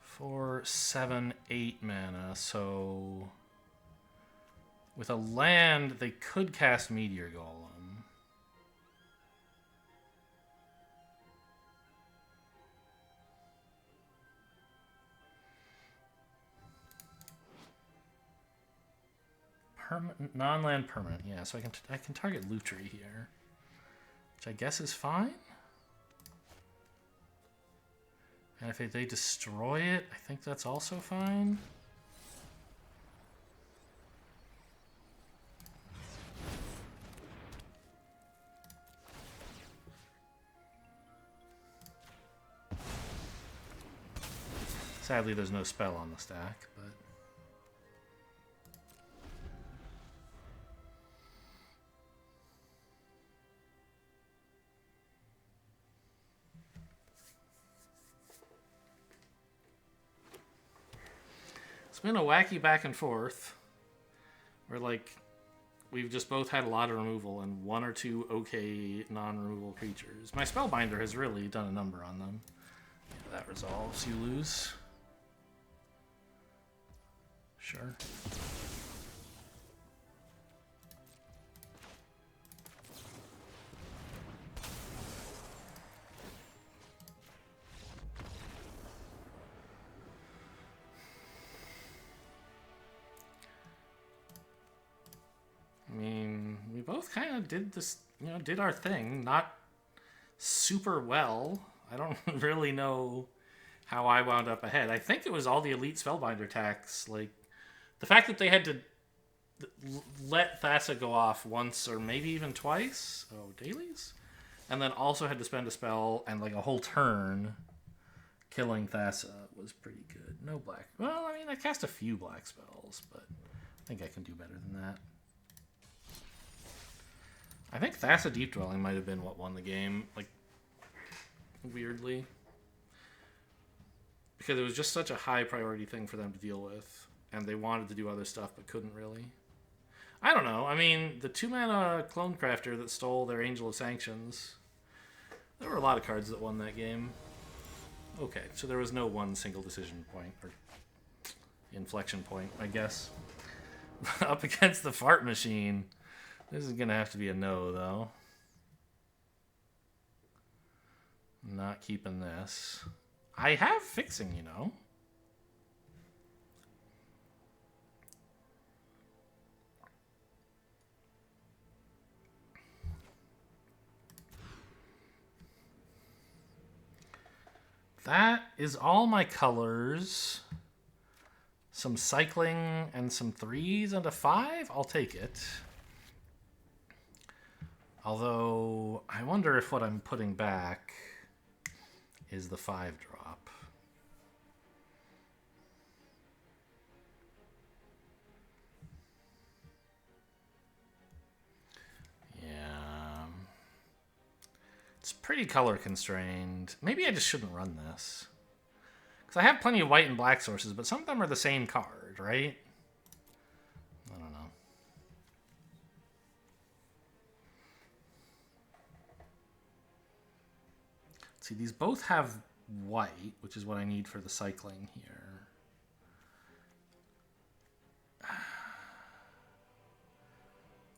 For 7, 8 mana, so with a land, they could cast Meteor Golem. Non-land permanent, yeah. So I can target Lutri here, which I guess is fine. And if they destroy it, I think that's also fine. Sadly, there's no spell on the stack, but... It's been a wacky back and forth where, like, we've just both had a lot of removal and one or two okay non-removal creatures. My Spellbinder has really done a number on them. Yeah, that resolves. You lose. Sure. I mean, we both kind of did this, you know, did our thing. Not super well. I don't really know how I wound up ahead. I think it was all the elite Spellbinder attacks. Like, the fact that they had to let Thassa go off once or maybe even twice. Oh, dailies? And then also had to spend a spell and like a whole turn killing Thassa was pretty good. No black. Well, I mean, I cast a few black spells, but I think I can do better than that. I think Thassa Deep Dwelling might have been what won the game, like, weirdly. Because it was just such a high priority thing for them to deal with, and they wanted to do other stuff but couldn't really. I don't know. I mean, the 2-mana Clone Crafter that stole their Angel of Sanctions, there were a lot of cards that won that game. Okay, so there was no one single decision point, or inflection point, I guess. Up against the Fart Machine. This is going to have to be a no, though. Not keeping this. I have fixing, you know. That is all my colors. Some cycling and some 3s and a 5. I'll take it. Although, I wonder if what I'm putting back is the 5-drop. Yeah. It's pretty color constrained. Maybe I just shouldn't run this. Because I have plenty of white and black sources, but some of them are the same card, right? I don't know. See, these both have white, which is what I need for the cycling here.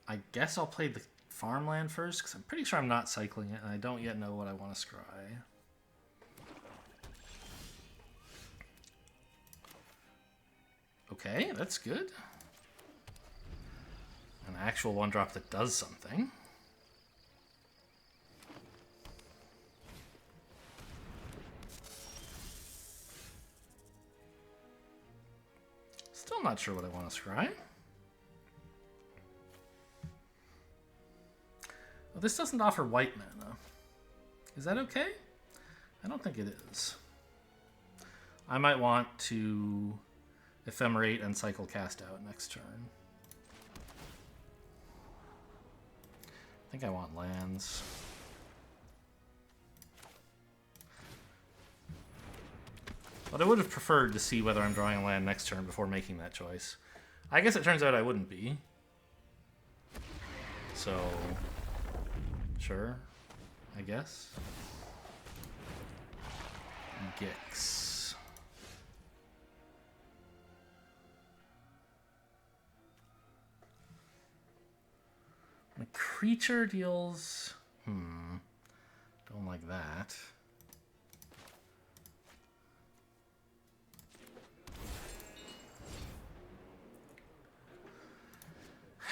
I guess I'll play the farmland first, because I'm pretty sure I'm not cycling it, and I don't yet know what I want to scry. Okay, that's good. An actual 1-drop that does something. Still not sure what I want to scry. Well, this doesn't offer white mana. Is that okay? I don't think it is. I might want to ephemerate and cycle cast out next turn. I think I want lands. But I would have preferred to see whether I'm drawing a land next turn before making that choice. I guess it turns out I wouldn't be. So, sure, I guess. Gix. A creature deals... Don't like that.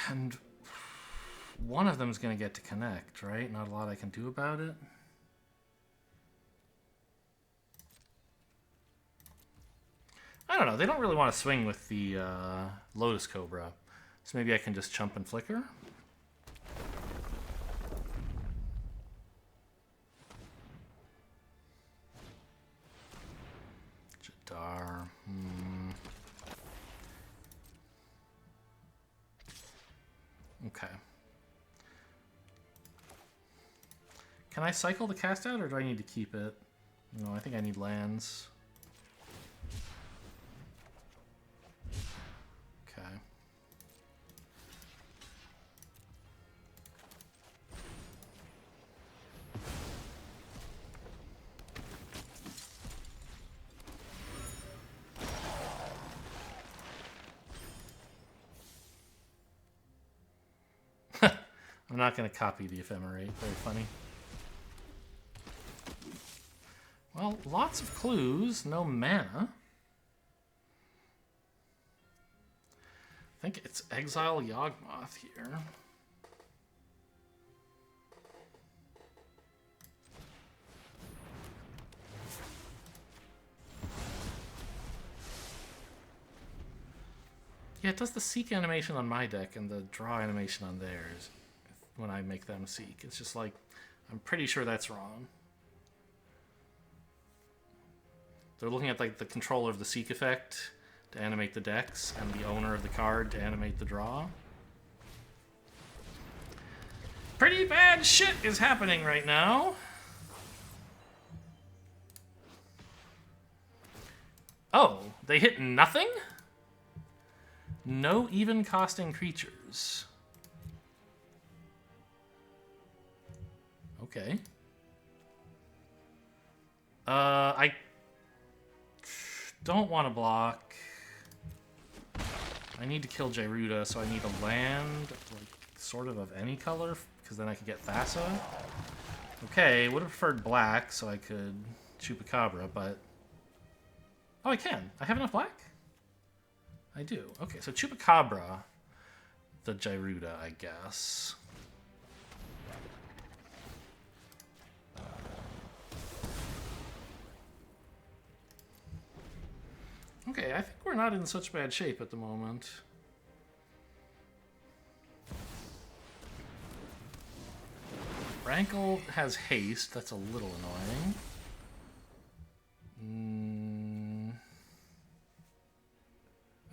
And one of them's going to get to connect, right? Not a lot I can do about it. I don't know. They don't really want to swing with the Lotus Cobra. So maybe I can just chump and flicker. Jadar. Okay. Can I cycle the cast out, or do I need to keep it? No, I think I need lands. Okay. I'm not going to copy the ephemerate. Very funny. Well, lots of clues, no mana. I think it's Exile Yawgmoth here. Yeah, it does the seek animation on my deck and the draw animation on theirs when I make them seek. It's just like, I'm pretty sure that's wrong. They're looking at like the controller of the seek effect to animate the decks and the owner of the card to animate the draw. Pretty bad shit is happening right now. Oh, they hit nothing? No even costing creatures. Okay. I don't want to block. I need to kill Jairuda, so I need a land, like, sort of any color, because then I could get Thassa. Okay, would have preferred black, so I could Chupacabra, but... Oh, I can. I have enough black? I do. Okay, so Chupacabra, the Jairuda, I guess. Okay, I think we're not in such bad shape at the moment. Rankle has haste. That's a little annoying.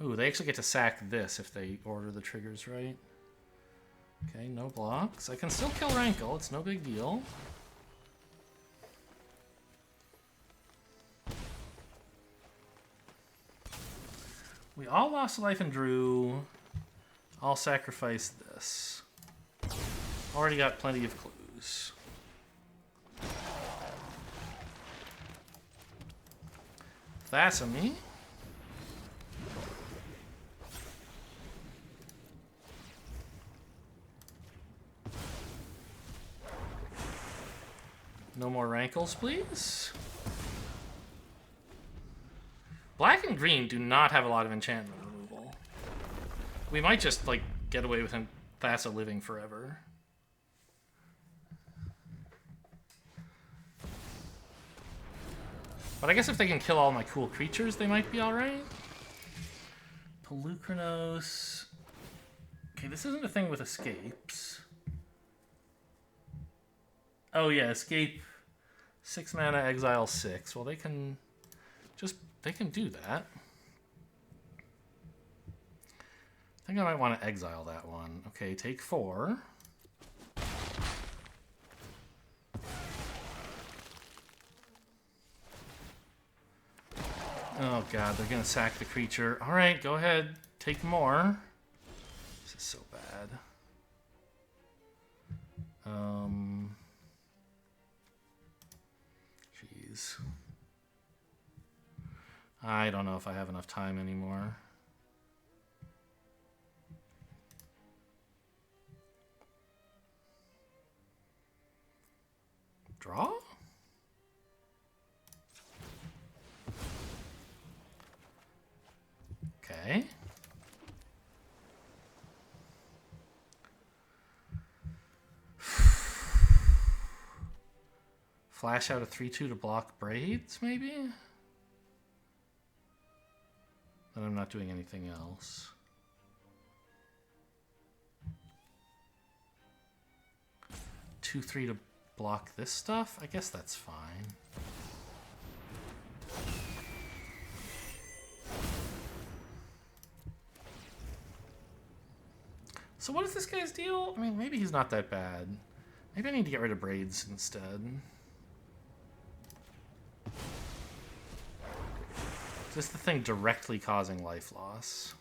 Ooh, they actually get to sack this if they order the triggers right. Okay, no blocks. I can still kill Rankle. It's no big deal. We all lost a life and drew. I'll sacrifice this. Already got plenty of clues. Thassa me. cycles, please. Black and green do not have a lot of enchantment removal. We might just, like, get away with him Thassa living forever. But I guess if they can kill all my cool creatures, they might be alright. Pelucranos. Okay, this isn't a thing with escapes. Oh yeah, escape 6 mana, exile 6. Well, they can do that. I think I might want to exile that one. Okay, take 4. Oh god, they're gonna sack the creature. Alright, go ahead. Take more. This is so bad. Jeez. I don't know if I have enough time anymore. Draw? Okay. Flash out a 3/2 to block braids, maybe? Then I'm not doing anything else. 2/3 to block this stuff? I guess that's fine. So what is this guy's deal? I mean, maybe he's not that bad. Maybe I need to get rid of braids instead. Is this the thing directly causing life loss?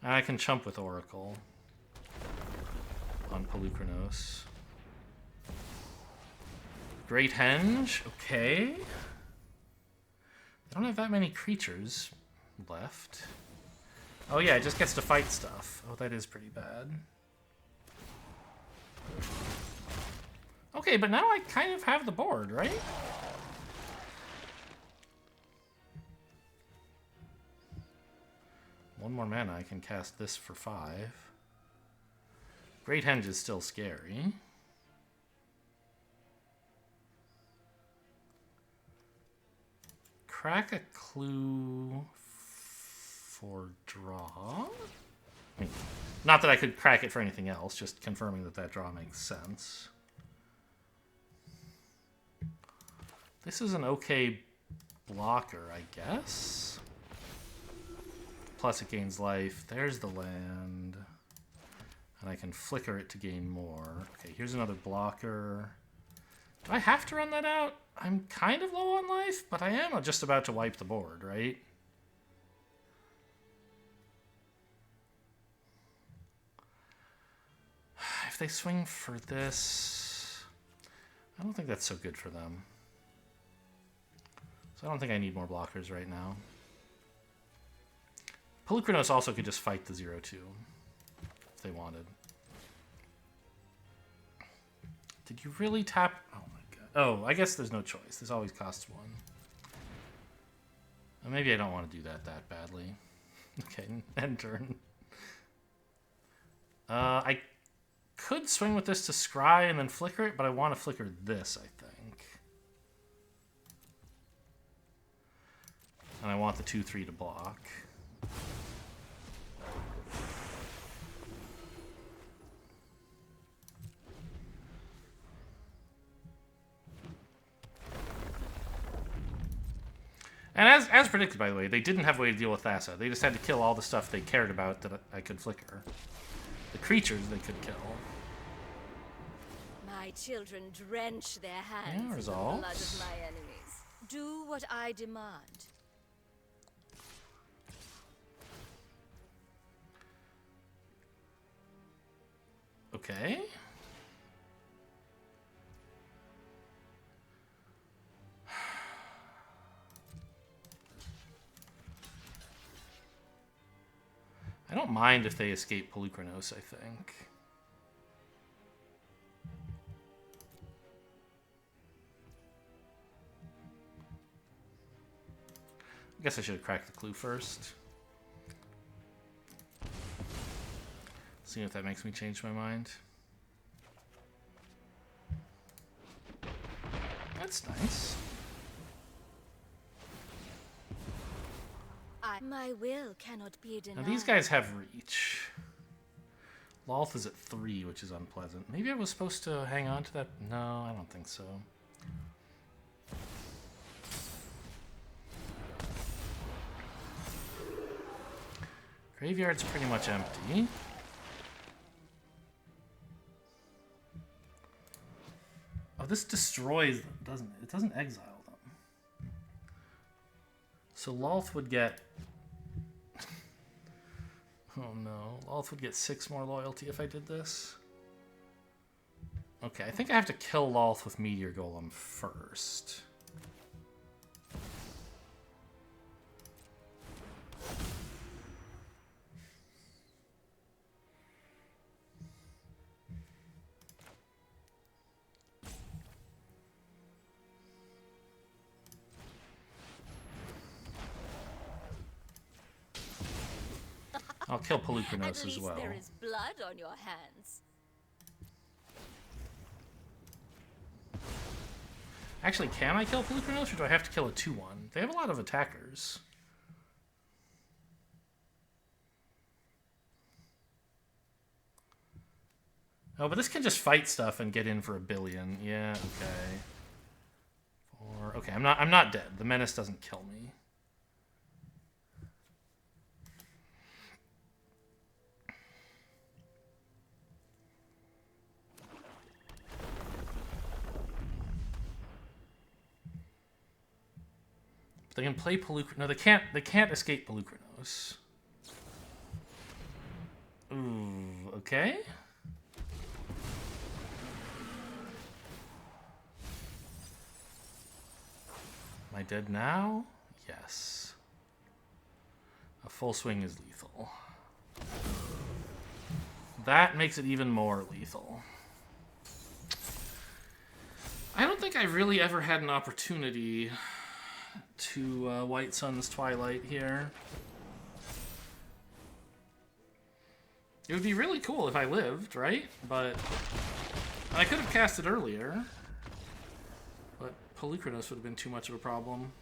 I can chump with Oracle on Pelucranos. Great Henge, okay. They don't have that many creatures left. Oh yeah, it just gets to fight stuff. Oh, that is pretty bad. Okay, but now I kind of have the board, right? One more mana, I can cast this for 5. Great Henge is still scary. Crack a clue for draw? I mean, not that I could crack it for anything else, just confirming that that draw makes sense. This is an okay blocker, I guess. Plus it gains life. There's the land. And I can flicker it to gain more. Okay, here's another blocker. Do I have to run that out? I'm kind of low on life, but I am just about to wipe the board, right? If they swing for this, I don't think that's so good for them. So I don't think I need more blockers right now. Pelucranos also could just fight the 0/2 if they wanted. Did you really tap? Oh my god. Oh, I guess there's no choice. This always costs 1. Well, maybe I don't want to do that badly. Okay, end turn. I could swing with this to scry and then flicker it, but I want to flicker this, I think. And I want the 2/3 to block. And as predicted, by the way, they didn't have a way to deal with Thassa. They just had to kill all the stuff they cared about that I could flicker. The creatures they could kill. My children drench their hands in the results. blood of my enemies. Do what I demand. Okay. I don't mind if they escape Pelucranos, I think. I guess I should have cracked the clue first. See if that makes me change my mind. That's nice. My will cannot be denied. Now these guys have reach. Lolth is at 3, which is unpleasant. Maybe I was supposed to hang on to that. No, I don't think so. Graveyard's pretty much empty. Oh, this destroys them, doesn't it? It doesn't exile them. So Lolth would get... Oh no, Lolth would get 6 more loyalty if I did this. Okay, I think I have to kill Lolth with Meteor Golem first. I'll kill Pelucranos as well. There is blood on your hands. Actually, can I kill Pelucranos, or do I have to kill a 2-1? They have a lot of attackers. Oh, but this can just fight stuff and get in for 1 billion. Yeah, okay. Okay, I'm not dead. The menace doesn't kill me. They can play Pelucranos. No, they can't. They can't escape Pelucranos. Ooh, okay. Am I dead now? Yes. A full swing is lethal. That makes it even more lethal. I don't think I really ever had an opportunity to White Sun's Twilight here. It would be really cool if I lived, right? But I could have cast it earlier. But Pelucranos would have been too much of a problem.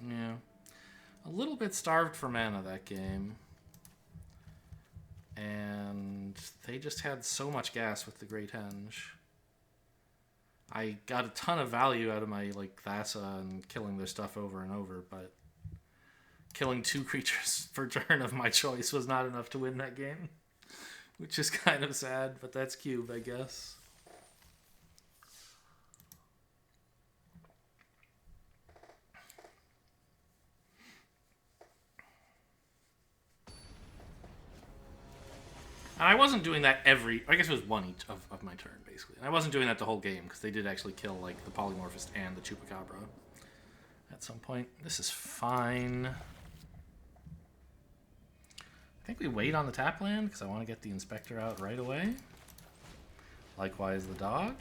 Yeah. A little bit starved for mana that game. And they just had so much gas with the Great Henge. I got a ton of value out of my Thassa and killing their stuff over and over, but killing 2 creatures per turn of my choice was not enough to win that game. Which is kind of sad, but that's Cube, I guess. And I wasn't doing that I guess it was 1 each of my turn, basically. And I wasn't doing that the whole game, because they did actually kill, the Polymorphist and the Chupacabra at some point. This is fine. I think we wait on the tap land, because I want to get the Inspector out right away. Likewise, the dog.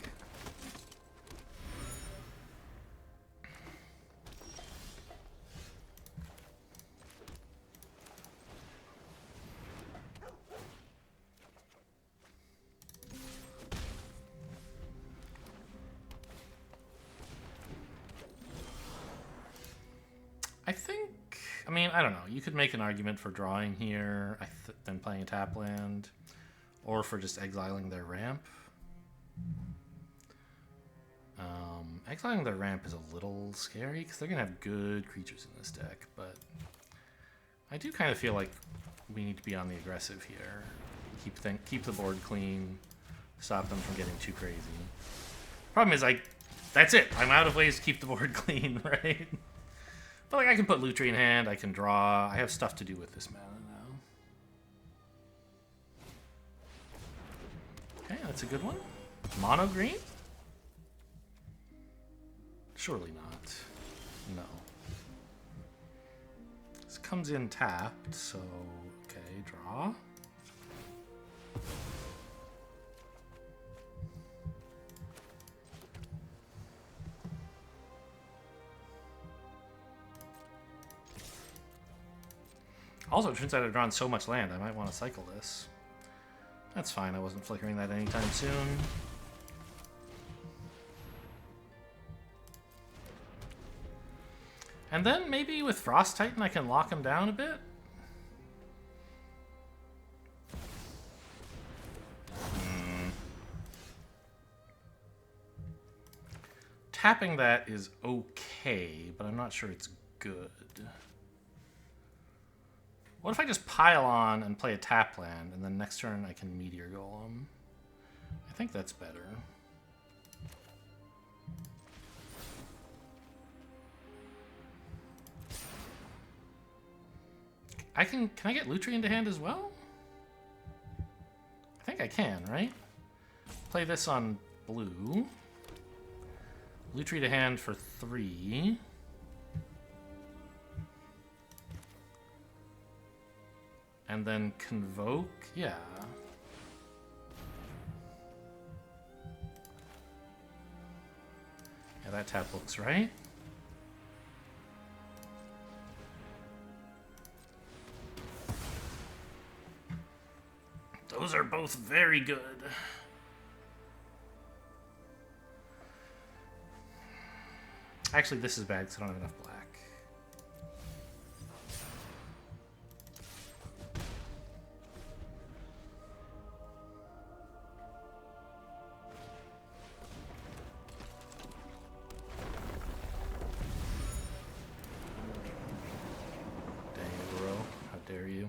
I don't know. You could make an argument for drawing here, then playing a tap land, or for just exiling their ramp. Exiling their ramp is a little scary, because they're going to have good creatures in this deck, but I do kind of feel like we need to be on the aggressive here. Keep the board clean, stop them from getting too crazy. Problem is, that's it. I'm out of ways to keep the board clean, right? But I can put Lutri in hand, I can draw. I have stuff to do with this mana now. Okay, that's a good one. Mono green? Surely not. No. This comes in tapped, so okay, draw. Also, it turns out I've drawn so much land, I might want to cycle this. That's fine, I wasn't flickering that anytime soon. And then maybe with Frost Titan I can lock him down a bit? Tapping that is okay, but I'm not sure it's good. What if I just pile on and play a tap land, and then next turn I can Meteor Golem? I think that's better. Can I get Lutri into hand as well? I think I can, right? Play this on blue. Lutri to hand for 3. And then Convoke, yeah. Yeah, that tap looks right. Those are both very good. Actually, this is bad because I don't have enough black. Dang, bro. How dare you?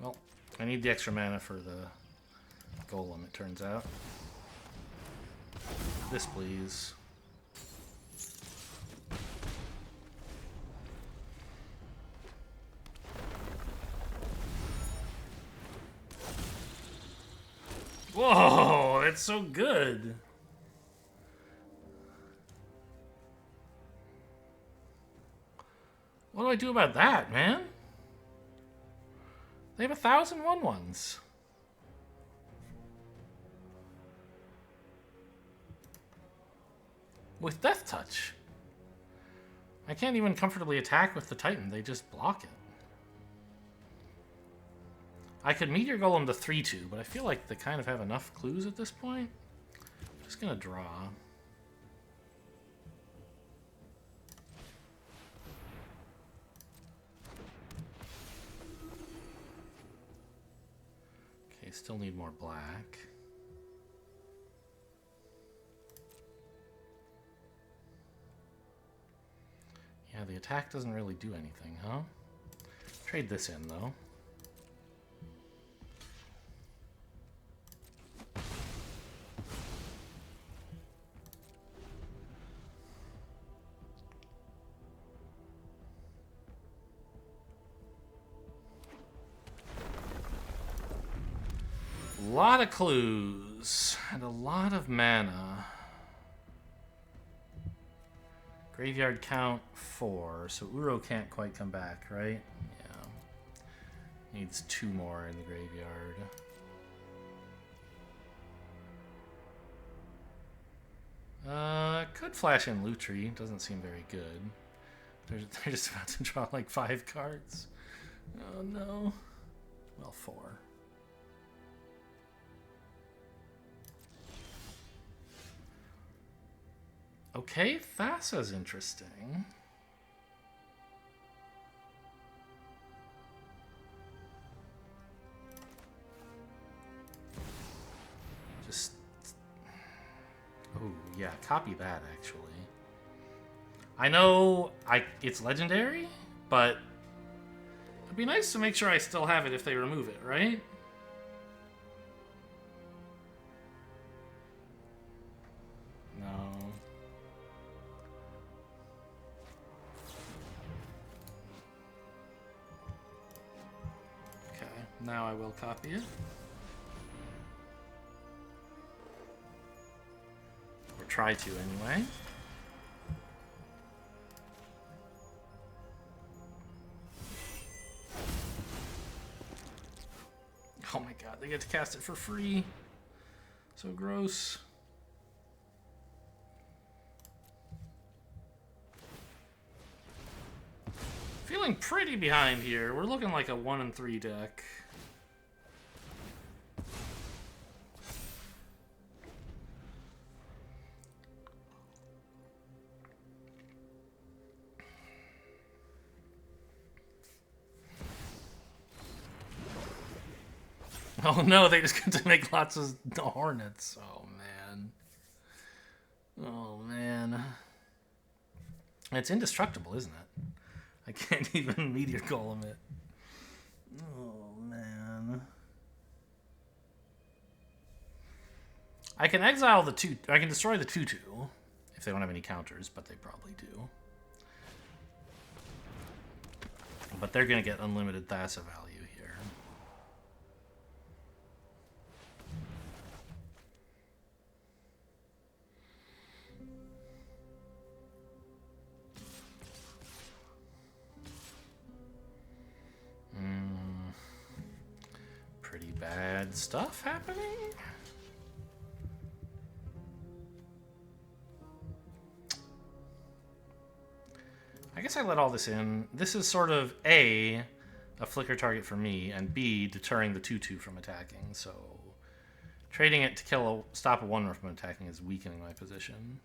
Well, I need the extra mana for the golem, it turns out. This, please. Whoa, that's so good. What do I do about that, man? They have 1,000 1/1s. With Death Touch. I can't even comfortably attack with the Titan, they just block it. I could Meteor Golem the 3/2, but I feel like they kind of have enough clues at this point. I'm just gonna draw. Okay, still need more black. Yeah, the attack doesn't really do anything, huh? Trade this in, though. A lot of clues and a lot of mana. Graveyard count 4, so Uro can't quite come back, right? Yeah. Needs 2 more in the graveyard. Could flash in Lutri, doesn't seem very good. They're just about to draw like 5 cards. Oh no. Well, 4. Okay, Thassa's interesting. Just... Oh, yeah, copy that, actually. I know it's legendary, but it'd be nice to make sure I still have it if they remove it, right? No. Okay, now I will copy it. Or try to, anyway. Oh my god, they get to cast it for free. So gross. Feeling pretty behind here. We're looking like a 1 and 3 deck. Oh no, they just get to make lots of hornets. Oh man. Oh man. It's indestructible, isn't it? I can't even meteor golem it. Oh man. I can exile the 2. I can destroy the 2/2 if they don't have any counters, but they probably do. But they're gonna get unlimited Thassa value here. Pretty bad stuff happening. I guess I let all this in. This is sort of A, a flicker target for me, and B, deterring the 2/2 from attacking. So trading it to stop a 1 from attacking is weakening my position.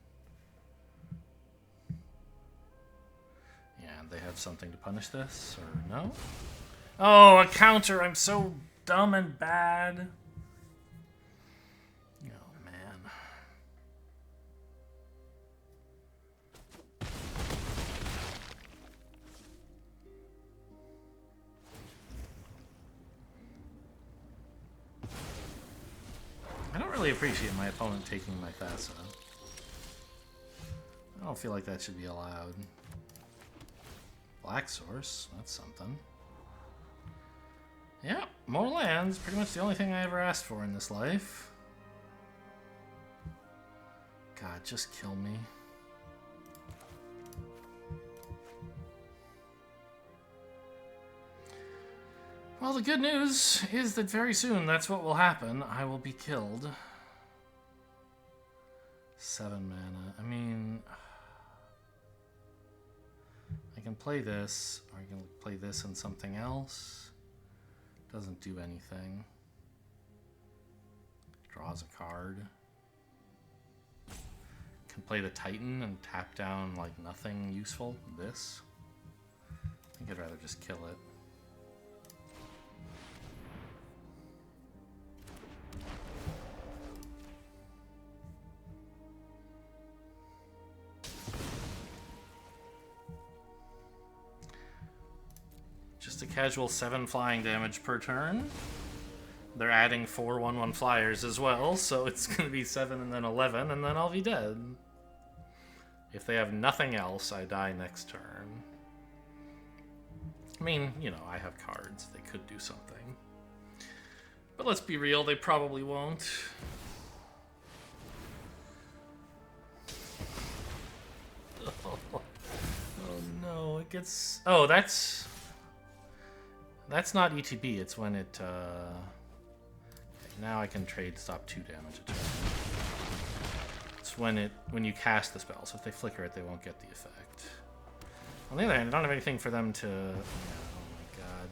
Yeah, and they have something to punish this, or no? Oh, a counter! I'm so dumb and bad. Oh, man. I don't really appreciate my opponent taking my Thassa. I don't feel like that should be allowed. Black Source, that's something. Yeah, more lands. Pretty much the only thing I ever asked for in this life. God, just kill me. Well, the good news is that very soon that's what will happen. I will be killed. 7 mana. I mean, I can play this, or I can play this and something else. Doesn't do anything. Draws a card. Can play the Titan and tap down like nothing useful. This. I think I'd rather just kill it. Just a casual 7 flying damage per turn. They're adding 4 1/1 flyers as well, so it's going to be 7 and then 11, and then I'll be dead. If they have nothing else, I die next turn. I mean, you know, I have cards. They could do something. But let's be real, they probably won't. Oh no, it gets... Oh, that's not ETB, it's when it, now I can trade to stop 2 damage a turn. It's when you cast the spell, so if they flicker it, they won't get the effect. On the other hand, I don't have anything for them to... Oh my god.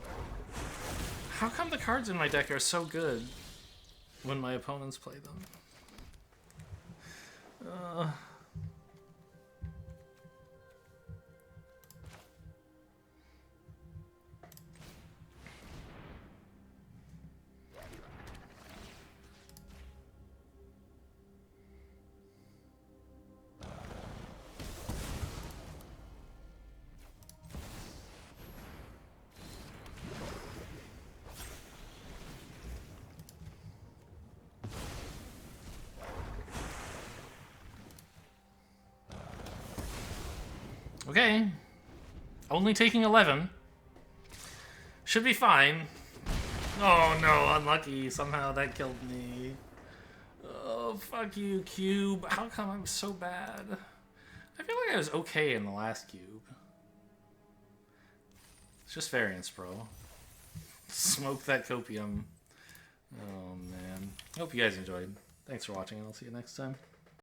How come the cards in my deck are so good when my opponents play them? Okay. Only taking 11. Should be fine. Oh no, unlucky. Somehow that killed me. Oh, fuck you, Cube. How come I'm so bad? I feel like I was okay in the last Cube. It's just variance, bro. Smoke that copium. Oh, man. Hope you guys enjoyed. Thanks for watching, and I'll see you next time.